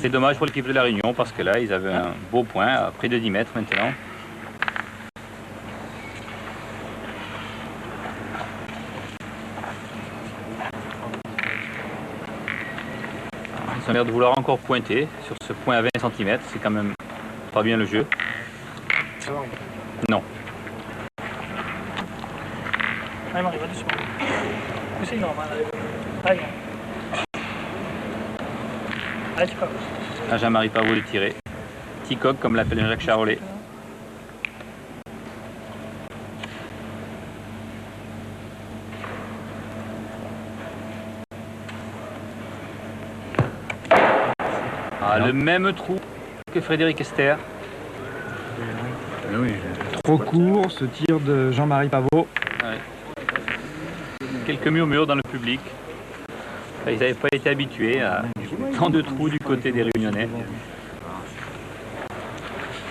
C'est dommage pour l'équipe de la Réunion parce que là, ils avaient un beau point à près de 10 mètres maintenant. Ils ont l'air de vouloir encore pointer sur ce point à 20 cm. C'est quand même pas bien le jeu. Non. Allez, Marie, va doucement. Poussez normal. Allez. Allez, tu peux. Là, Jean-Marie Pavot le tirer. Petit coq, comme l'appelle Jacques Charolais. Ah, le même trou que Frédéric Esther. Trop court, ce tir de Jean-Marie Pavot. Ouais. Quelques murmures dans le public. Ils n'avaient pas été habitués à tant de trous du côté des Réunionnais.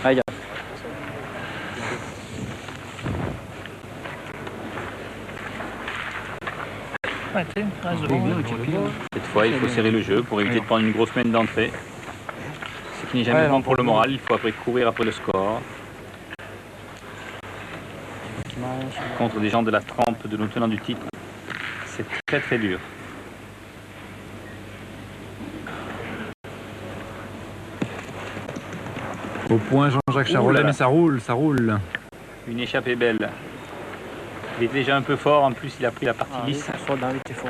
Allez. Ouais, tu sais, reste devant. Cette fois, il faut serrer le jeu pour éviter de prendre une grosse main d'entrée. Ce qui n'est jamais bon pour le moral. Il faut après courir après le score. Contre des gens de la trempe de nos tenants du titre, c'est très très dur. Au point Jean-Jacques Charolais, mais ça roule, ça roule. Une échappée belle. Il est déjà un peu fort, en plus il a pris la partie lisse. Soit dans les fort.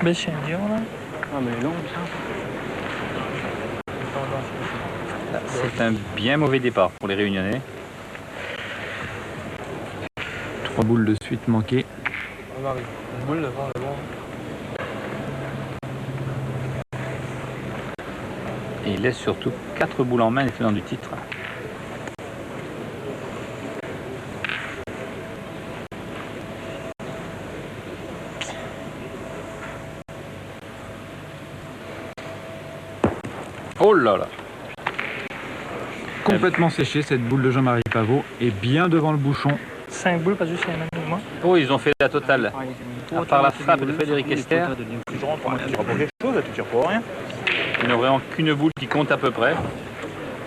Baisse dur, là. Ah, mais non, ça. C'est un bien mauvais départ pour les Réunionnais. 3 boules de suite manquées. Une boule devant le bon. Et il laisse surtout 4 boules en main les tenants du titre. Oh là là! Complètement séchée cette boule de Jean-Marie Pavot et bien devant le bouchon. 5 boules, pas juste les mêmes mouvements. Oh, ils ont fait la totale. À part la frappe de Frédéric Esther, Tu rentres, tu tires pour quelque chose, tu tires pour rien. il n'y aurait qu'une boule qui compte à peu près.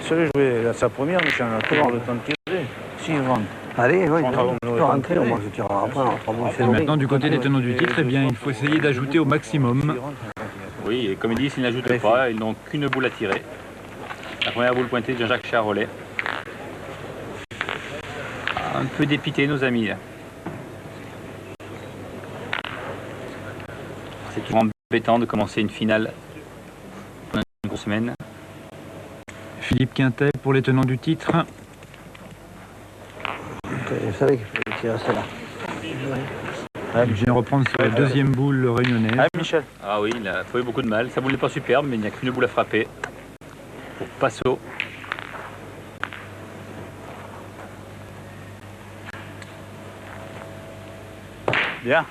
Si elle jouait sa première, mais on a toujours le temps de tirer. Si il rentre. Allez, oui, On tu peux rentrer, moi je tire après. Et maintenant du côté des tenants du titre, eh bien, il faut essayer d'ajouter au maximum. Oui, et comme ils disent, s'ils n'ajoutent pas, ils n'ont qu'une boule à tirer. La première boule pointée de Jean-Jacques Charolais. Un peu dépité, nos amis. C'est toujours embêtant de commencer une finale pendant une grosse semaine. Philippe Quintet pour les tenants du titre. Je savais qu'il fallait tirer celle-là. Il vient reprendre sur la deuxième boule réunionnaise. Ah, Michel. Ah oui, il a fait beaucoup de mal. Sa boule n'est pas superbe, mais il n'y a qu'une boule à frapper. Pour Passo. Bien.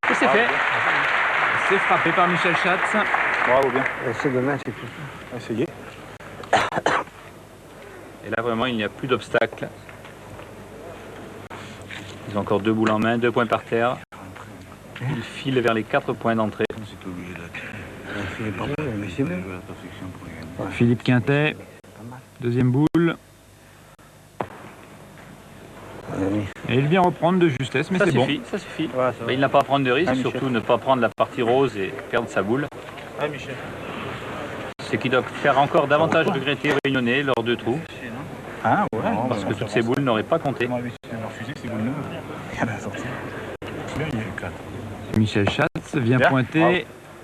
Et c'est fait. C'est frappé par Michel Schatz. Bravo, bien. C'est demain, c'est tout. Essayez. Et là, vraiment, il n'y a plus d'obstacle. Ils ont encore 2 boules en main, 2 points par terre. Ils filent vers les 4 points d'entrée. C'est pas mal, mais c'est bon. Philippe Quintet, deuxième boule. Et il vient reprendre de justesse, mais Ça c'est bon. suffit, ça suffit. Ouais, ça va. Mais il n'a pas à prendre de risque, Ah, Michel. surtout ne pas prendre la partie rose et perdre sa boule. Ah, Michel. Ce qui doit faire encore davantage regretter Réunionnais lors de trous, Ah, ouais. parce que toutes ces boules n'auraient pas compté. On m'avait refusé ces boules neuves. Il y en a sorti. Celui-là, il y a eu 4. Michel Schatz vient Bien. pointer Bravo.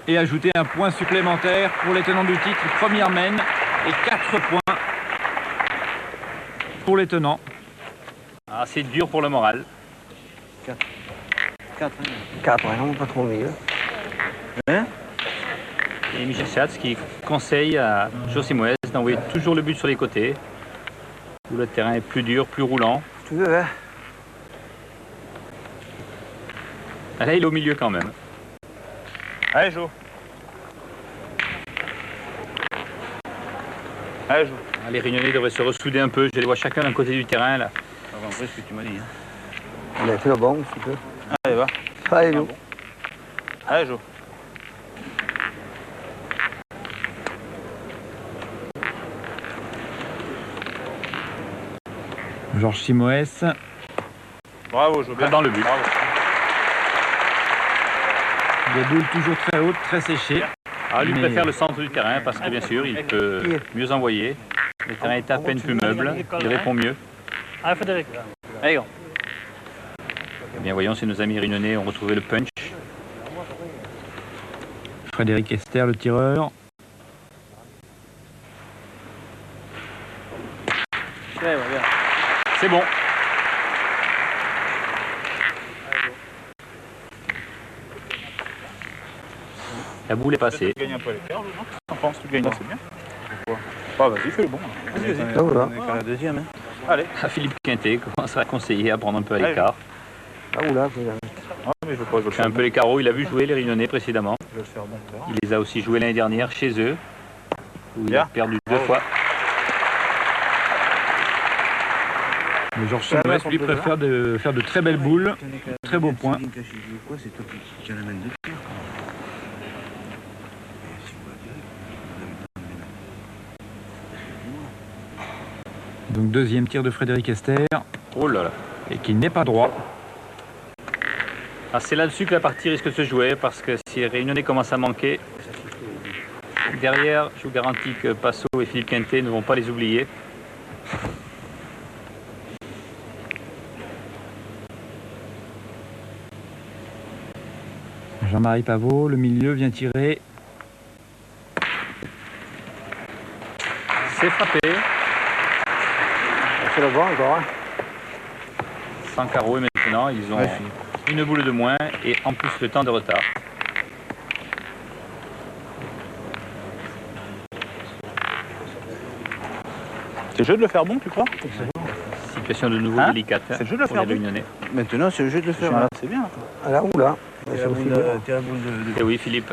et ajouter un point supplémentaire pour les tenants du titre. Première mène et 4 points pour les tenants. Ah, c'est dur pour le moral. 4, non, pas trop mieux. Et Michel Schatz qui conseille à José Moès d'envoyer toujours le but sur les côtés, où le terrain est plus dur, plus roulant. Tu veux, hein? Ah, là, il est au milieu quand même. Allez, Jo. Allez, Jo. Ah, les Réunionnais devraient se ressouder un peu. Je les vois chacun d'un côté du terrain là. En vrai, ce que tu m'as dit. Il a fait le bon, si tu veux. Allez, va. Allez, nous. Allez, Jo. Georges Simoès. Bravo, Jo. Bien. Dans le but. Bravo. Des boules toujours très hautes, très séchées. Ah, lui Mais- préfère le centre du terrain parce que bien sûr, il peut mieux envoyer. Le terrain est à peine plus meuble, il répond mieux. Ah, Frédéric. Allez, go. Eh bien, voyons si nos amis réunionnais ont retrouvé le punch. Frédéric Esther, le tireur. C'est bon. La boule est passée. Tu gagnes un peu à l'écart, Jo, non? T'en penses, tu gagnes assez bien. Pourquoi? Vas-y, fais le bon. Vas-y. Ah, voilà. On est qu'à la deuxième, hein. Allez. Ah, Philippe Quintet commence à conseiller à prendre un peu à l'écart. Ah, oula, c'est Ah, mais je veux pas, je veux le Fait faire un peu les carreaux, il a vu jouer les Réunionnais précédemment. Je vais le faire bon. faire. Il les a aussi joués l'année dernière chez eux, où il Bien. a perdu 2 fois. Mais Georges Simoès, lui, préfère faire de très belles boules. Très beau point. C'est toi qui en amène deux tirs. Donc deuxième tir de Frédéric Esther, Oh là là. et qui n'est pas droit. Ah, c'est là-dessus que la partie risque de se jouer, parce que si les Réunionnais commencent à manquer, derrière, je vous garantis que Passo et Philippe Quintet ne vont pas les oublier. Jean-Marie Pavot, le milieu, vient tirer. C'est frappé, C'est le bon encore, hein? sans carreau et maintenant, ils ont une boule de moins et en plus le temps de retard. C'est le jeu de le faire bon, tu crois? Situation de nouveau Hein? délicate C'est le jeu de le pour faire les bon. Réunionnais. Maintenant, c'est le jeu de le faire. Voilà, c'est bien. Ah, là, oula. T'es C'est la aussi boule bon. t'es la boule de... Et oui, Philippe,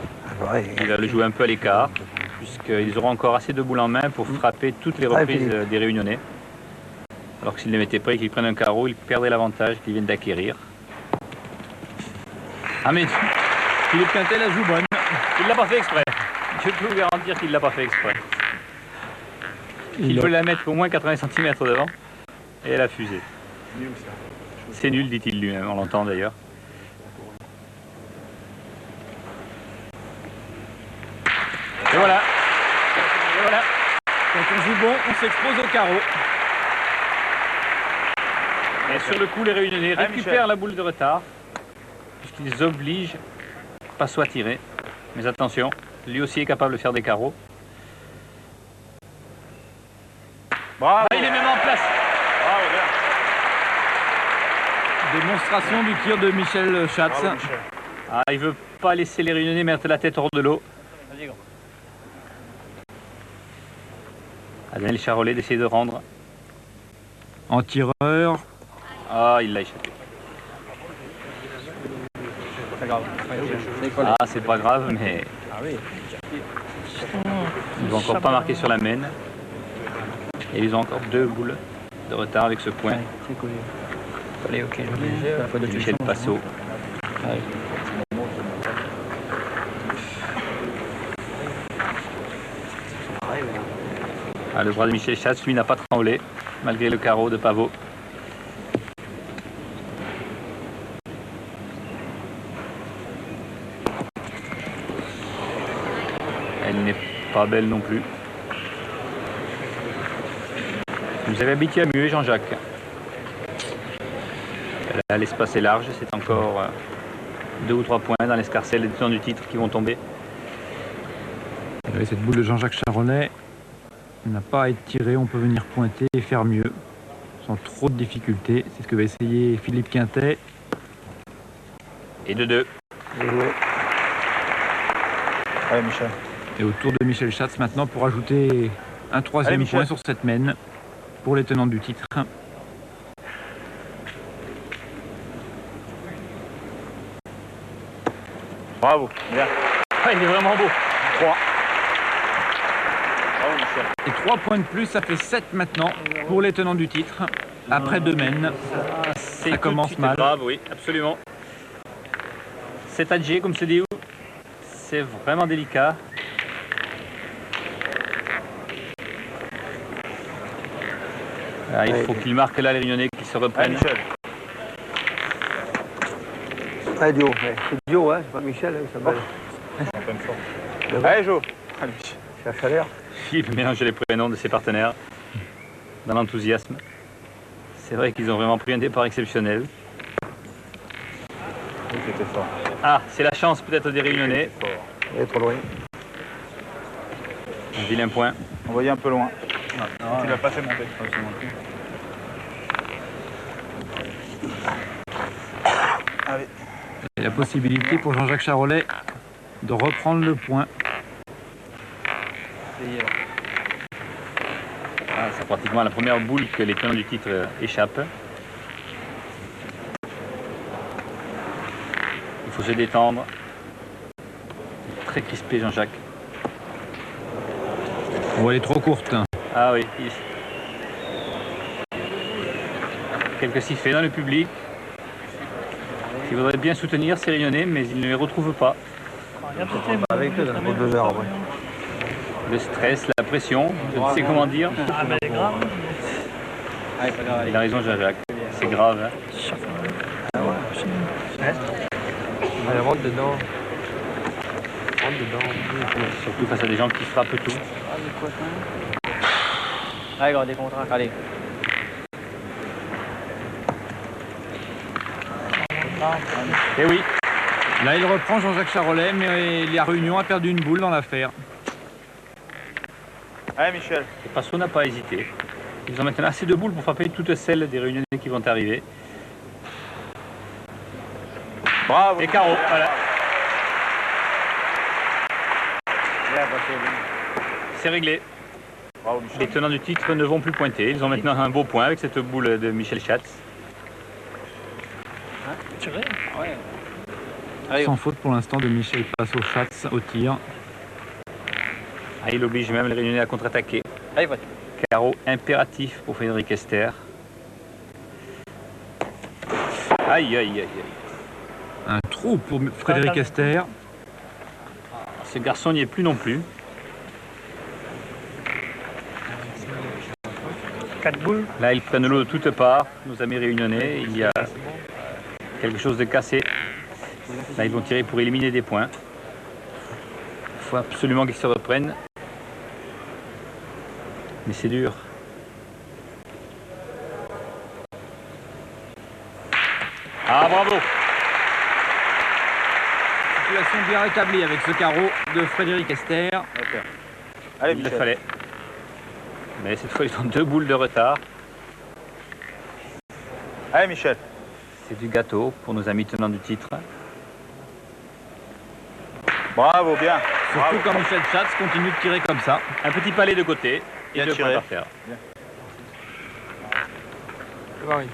Ah, ouais. il va le jouer un peu à l'écart, puisqu'ils auront encore assez de boules en main pour frapper toutes les reprises Philippe. des Réunionnais. Alors que s'ils ne les mettaient pas et qu'ils prennent un carreau, ils perdraient l'avantage qu'ils viennent d'acquérir. Ah mais Philippe Quintet la joue bonne. il l'a pas fait exprès. Je peux vous garantir qu'il l'a pas fait exprès. Il Il veut a- la mettre au moins 80 cm devant et elle a fusé. C'est nul, dit-il lui-même, on l'entend d'ailleurs. Et voilà. Et voilà. Quand on joue bon, on s'expose au carreau. Et sur le coup, les Réunionnais Ah, récupèrent Michel. la boule de retard, puisqu'ils obligent Passo à tirer. Mais attention, lui aussi est capable de faire des carreaux. Bravo. Ah, il est même en place. Bravo, Démonstration du tir de Michel Schatz. Bravo, Michel. Ah, il veut pas laisser les Réunionnais mettre la tête hors de l'eau. Daniel Charolais d'essayer de rendre. En tireur. Ah, il l'a échappé. Ah, c'est pas grave, mais ils n'ont encore pas marqué sur la mène. Et ils ont encore 2 boules de retard avec ce point. Michel Passot. Ah, le bras de Michel Schatz, lui, n'a pas tremblé, malgré le carreau de Pavot. Elle n'est pas belle non plus. Vous avez habitué à muer, Jean-Jacques. Là, l'espace est large, c'est encore 2 ou 3 points dans l'escarcelle des tenants du titre qui vont tomber. Et cette boule de Jean-Jacques Charolais n'a pas à être tirée, on peut venir pointer et faire mieux, sans trop de difficultés. C'est ce que va essayer Philippe Quintet. Et de 2. Allez, Michel. Et au tour de Michel Schatz maintenant pour ajouter un 3e point sur cette mène pour les tenants du titre. Bravo, bien. Ah, il est vraiment beau. 3. Bravo, Michel. Et 3 points de plus, ça fait 7 maintenant pour les tenants du titre. Après 2 mènes, ça commence mal. Grave, oui, absolument. C'est adjé, comme se dit où. C'est vraiment délicat. Ah, il faut qu'il marque là les Réunionnais qui se reprennent. Michel. Ah, Dio, c'est Dio, hein, c'est pas Michel, il s'appelle. En pleine forme. Allez, Jo. Allez, Michel. C'est à Chalère. Philippe mélange les prénoms de ses partenaires dans l'enthousiasme. C'est vrai qu'ils ont vraiment pris un départ exceptionnel. Oui, c'était fort. Ah, c'est la chance peut-être des Réunionnais. Il est trop loin. Un vilain point. Envoyez un peu loin. Tu l'as pas fait monter. Allez. Et la possibilité pour Jean-Jacques Charolais de reprendre le point. Ah, c'est pratiquement la première boule que les tenants du titre échappent. Il faut se détendre. Très crispé, Jean-Jacques. Oh, elle est trop courte. Ah oui. Quelques sifflets dans le public qui voudraient bien soutenir ces Réunionnais, mais ils ne les retrouvent pas. Avec eux, dans les 2 heures, ouais. Le stress, la pression, je ne sais comment dire. Il a raison, Jean-Jacques. C'est grave. Hein. Allez, rentre dedans. Rentre dedans. Surtout face à des gens qui frappent tout. Allez, gardez contrat, allez. Et oui, Là, il reprend Jean-Jacques Charolais, mais la Réunion a perdu une boule dans l'affaire. Allez, Michel. et Passot n'a pas hésité. Ils ont maintenant assez de boules pour frapper toutes celles des Réunionnais qui vont arriver. Bravo. Et carreau, voilà. C'est réglé. Bravo, Michel. Les tenants du titre ne vont plus pointer. Ils ont maintenant un beau point avec cette boule de Michel Schatz. Sans faute pour l'instant de Michel Passot-Schatz au tir. Ah, il oblige même les Réunionnais à contre-attaquer. Allez, vas-y. Carreau impératif pour Frédéric Esther. Aïe, aïe, aïe, aïe. Un trou pour Frédéric Esther. Ce garçon n'y est plus non plus. 4 boules. Là, ils prennent l'eau de toutes parts, nos amis réunionnais. Il y a quelque chose de cassé. Là, ils vont tirer pour éliminer des points. Il faut absolument qu'ils se reprennent. Mais c'est dur. Ah, bravo! Situation bien rétablie avec ce carreau de Frédéric Esther. Ok. Allez, Il le Michel. fallait. Mais cette fois, ils ont 2 boules de retard. Allez, Michel. C'est du gâteau pour nos amis tenants du titre. Bravo, bien. Surtout quand Michel Schatz continue de tirer comme ça. Un petit palais de côté et Bien 2 tiré. points par terre. Marie.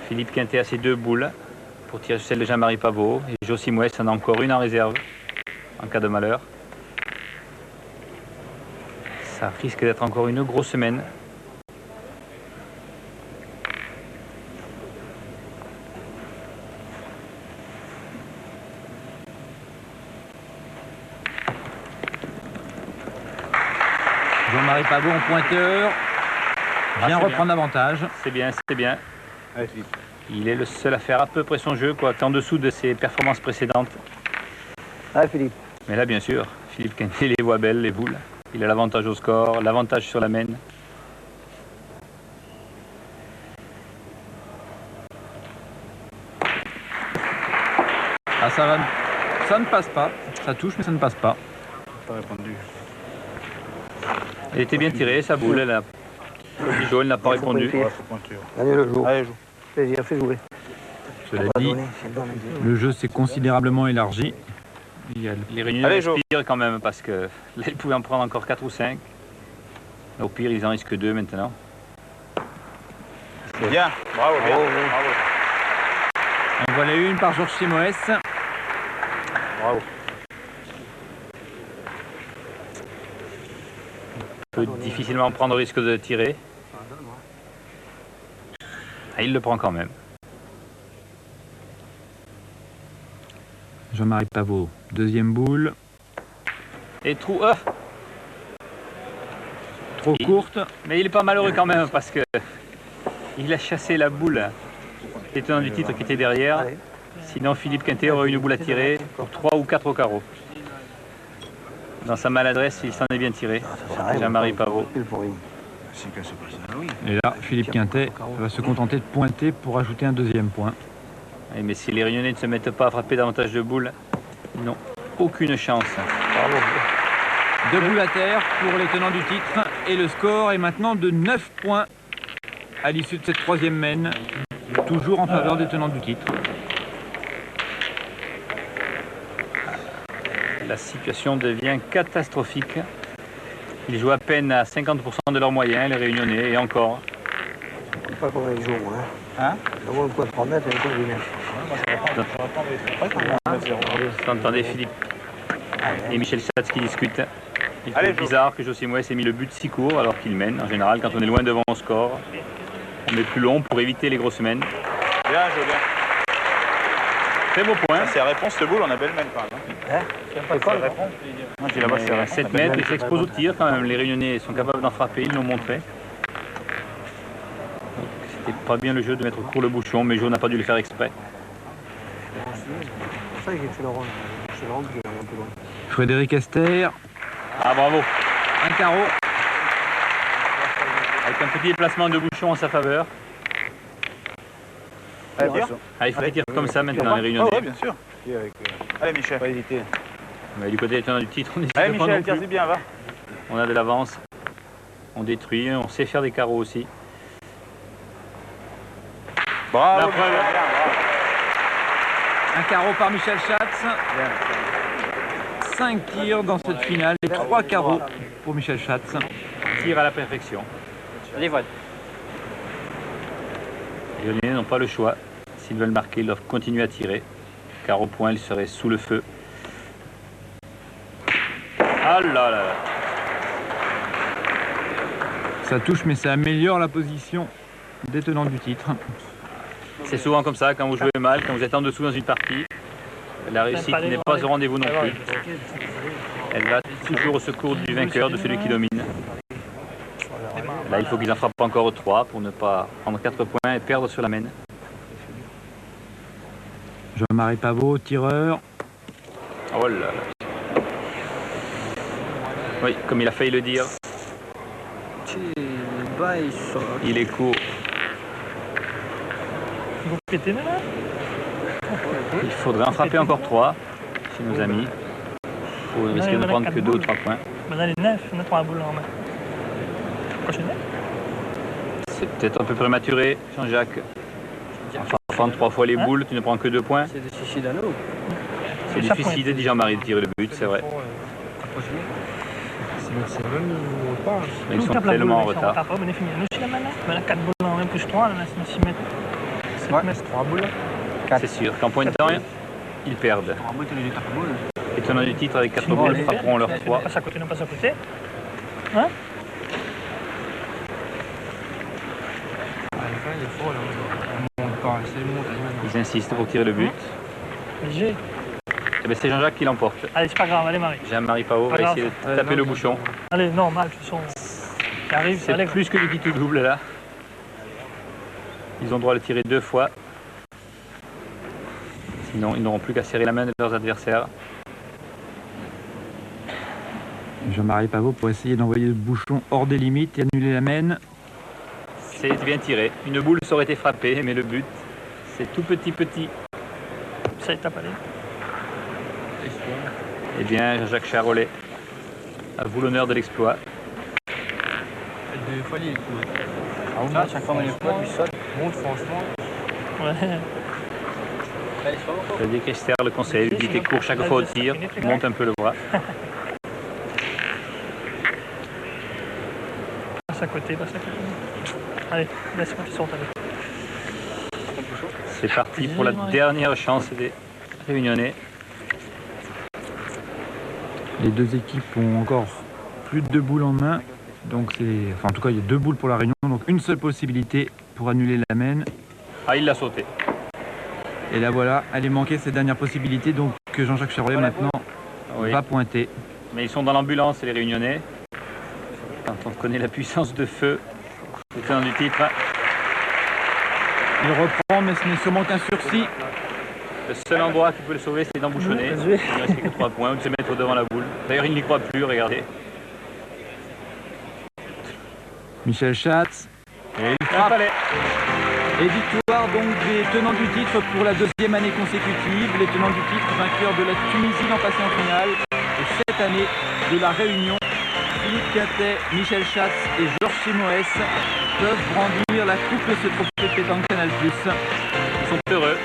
Philippe Quintet a ses 2 boules pour tirer sur celle de Jean-Marie Pavot. Et Josim West en a encore une en réserve en cas de malheur. Ça risque d'être encore une grosse semaine. Jean-Marie Pavot en pointeur vient c'est reprendre l'avantage. C'est bien, c'est bien. Allez, Philippe. Il est le seul à faire à peu près son jeu, quoi, en dessous de ses performances précédentes. Allez, Philippe. Mais là, bien sûr, Philippe Quintet les voit belles, les boules. Il a l'avantage au score, l'avantage sur la main. Ah, ça ne passe pas. Ça touche, mais ça ne passe pas. Pas répondu. Elle était bien tirée, sa boule. Elle a... Le jaune n'a pas répondu. Ouais, faut pointer. Allez, le jour. Allez, joue. Plaisir, fais jouer. Cela Pas dit, donné, c'est donné. le jeu s'est considérablement élargi. Il y a Les réunions Allez, Jo. respirent quand même parce que là, ils pouvaient en prendre encore 4 ou 5. Au pire, ils en risquent 2 maintenant. Bien. Bravo, bien. Bravo. En voilà une par Georges Simoes. Bravo. Peut difficilement prendre le risque de tirer. Ah, il le prend quand même. Jean-Marie Pavot, deuxième boule. Et trou, Trop courte. mais il est pas malheureux quand même parce que il a chassé la boule des tenants du titre qui était derrière. Allez. Sinon, Philippe Quintet aurait une boule à tirer pour 3 ou 4 au carreau. Dans sa maladresse, il s'en est bien tiré. Ça sert à rien, Jean-Marie pas- Pavot. pile pour lui. C'est que c'est pas ça, oui. Et là, Philippe Quintet va se contenter de pointer pour ajouter un deuxième point. Oui, mais si les Réunionnais ne se mettent pas à frapper davantage de boules, ils n'ont aucune chance. Bravo. Deux boules à terre pour les tenants du titre. Et le score est maintenant de 9 points à l'issue de cette troisième main. Toujours en faveur des tenants du titre. La situation devient catastrophique. Ils jouent à peine à 50% de leurs moyens, les Réunionnais, et encore. Pas comme les jours, hein. Hein? D'abord le coup de 3 mètres et le coup de 8 mètres. Vous entendez Philippe et Michel Schatz qui discutent. Il Allez, trouve Jo. bizarre que Josim West ait mis le but si court alors qu'il mène. En général, quand on est loin devant au score, on met plus long pour éviter les grosses semaines. Bien, joué bien. Très beau point. C'est la réponse de boule, on a belle main quand même. Hein? C'est pas le Moi, j'ai là-bas, c'est la réponse. 7 mètres, ils s'exposent au tir quand même. Les Réunionnais sont capables d'en frapper, ils l'ont montré. Donc, c'était pas bien le jeu de mettre court le bouchon, mais Jo n'a pas dû le faire exprès. C'est pour ça que j'ai fait le rond. C'est le rond qui est un peu loin. Frédéric Esther, Ah bravo. un carreau. Avec un petit déplacement de bouchon en sa faveur. Allez, bien. Ah, il faut les tirer comme ça maintenant, les Ah Réunionnais. ouais, bien sûr. Allez, Michel. Pas hésiter. Mais du côté des tenants du titre, on n'hésite Allez, pas non Michel, plus. tire-y bien, va. On a de l'avance. On détruit, on sait faire des carreaux aussi. Bravo, La Michel, preuve. bien, bravo. Un carreau par Michel Schatz. 5 tirs dans cette finale et 3 carreaux pour Michel Schatz. Tir à la perfection. Les Lyonnais n'ont pas le choix. S'ils veulent marquer, ils doivent continuer à tirer. Car au point, ils seraient sous le feu. Ah là là là. Ça touche, mais ça améliore la position des tenants du titre. C'est souvent comme ça, quand vous jouez mal, quand vous êtes en dessous dans une partie, la réussite n'est pas au rendez-vous non plus. Elle va toujours au secours du vainqueur, de celui qui domine. Là, il faut qu'ils en frappent encore 3 pour ne pas prendre 4 points et perdre sur la main. Jean-Marie Pavot, tireur. Oh là là. Oui, comme il a failli le dire, il est court. Vous pétez là? Il faudrait en frapper encore 3 chez nos amis. Pour risquer de ne prendre que 2 ou 3 points. Maintenant, les 9, on a 3 boules en main. Prochaine C'est peut-être un peu prématuré, Jean-Jacques. En frappant 3 fois les boules, tu ne prends que 2 points. C'est des suicides à l'eau. C'est difficile, dit Jean-Marie, de tirer le but, c'est vrai. C'est même pas. Mais ils sont tellement en retard. C'est sûr qu'en pointant, ils perdent. Les tenants du titre avec 4 boules frapperont leur 3. Ils insistent pour tirer le but. Eh ben, c'est Jean-Jacques qui l'emporte. Allez, c'est pas grave, allez Marie. Jean-Marie Pao va essayer de taper le bouchon. Allez, normal, de toute façon. Qui arrive, C'est plus que du petit double là. Ils ont droit de tirer 2 fois. Sinon, ils n'auront plus qu'à serrer la main de leurs adversaires. Jean-Marie Pavot pour essayer d'envoyer le bouchon hors des limites et annuler la mène. C'est bien tiré. Une boule ça aurait été frappée, mais le but, c'est tout petit. Ça tape, allez. Eh bien, Jean-Jacques Charolais, à vous l'honneur de l'exploit. Des folies, À chaque fois, on est pas, lui saute. monte franchement. Ouais. Frédéric Esther le conseil, lui dit t'es court chaque fois au tir, monte un peu le bras. Passe à côté. Allez, laisse-moi qu'ils sortent, allez. C'est parti pour la dernière chance des Réunionnais. Les deux équipes ont encore plus de 2 boules en main. Donc enfin, en tout cas, il y a 2 boules pour la Réunion. Donc une seule possibilité pour annuler la mène. Ah, il l'a sauté. Et là voilà, elle est manquée cette dernière possibilité. Donc que Jean-Jacques Charolais maintenant va pointer. Mais ils sont dans l'ambulance, les Réunionnais. Quand on connaît la puissance de feu, le tenant du titre. Il reprend, mais ce n'est sûrement qu'un sursis. Le seul endroit qui peut le sauver, c'est d'embouchonner. Il ne reste que 3 points ou de se mettre devant la boule. D'ailleurs, il n'y croit plus, regardez. Michel Schatz. Et il frappe. Et victoire donc des tenants du titre pour la 2e année consécutive. Les tenants du titre, vainqueurs de la Tunisie l'an passé en finale. Et cette année de la Réunion, Philippe Quintet, Michel Schatz et Georges Chimoès peuvent brandir la coupe de ce trophée de pétanque Canal+. Ils sont heureux.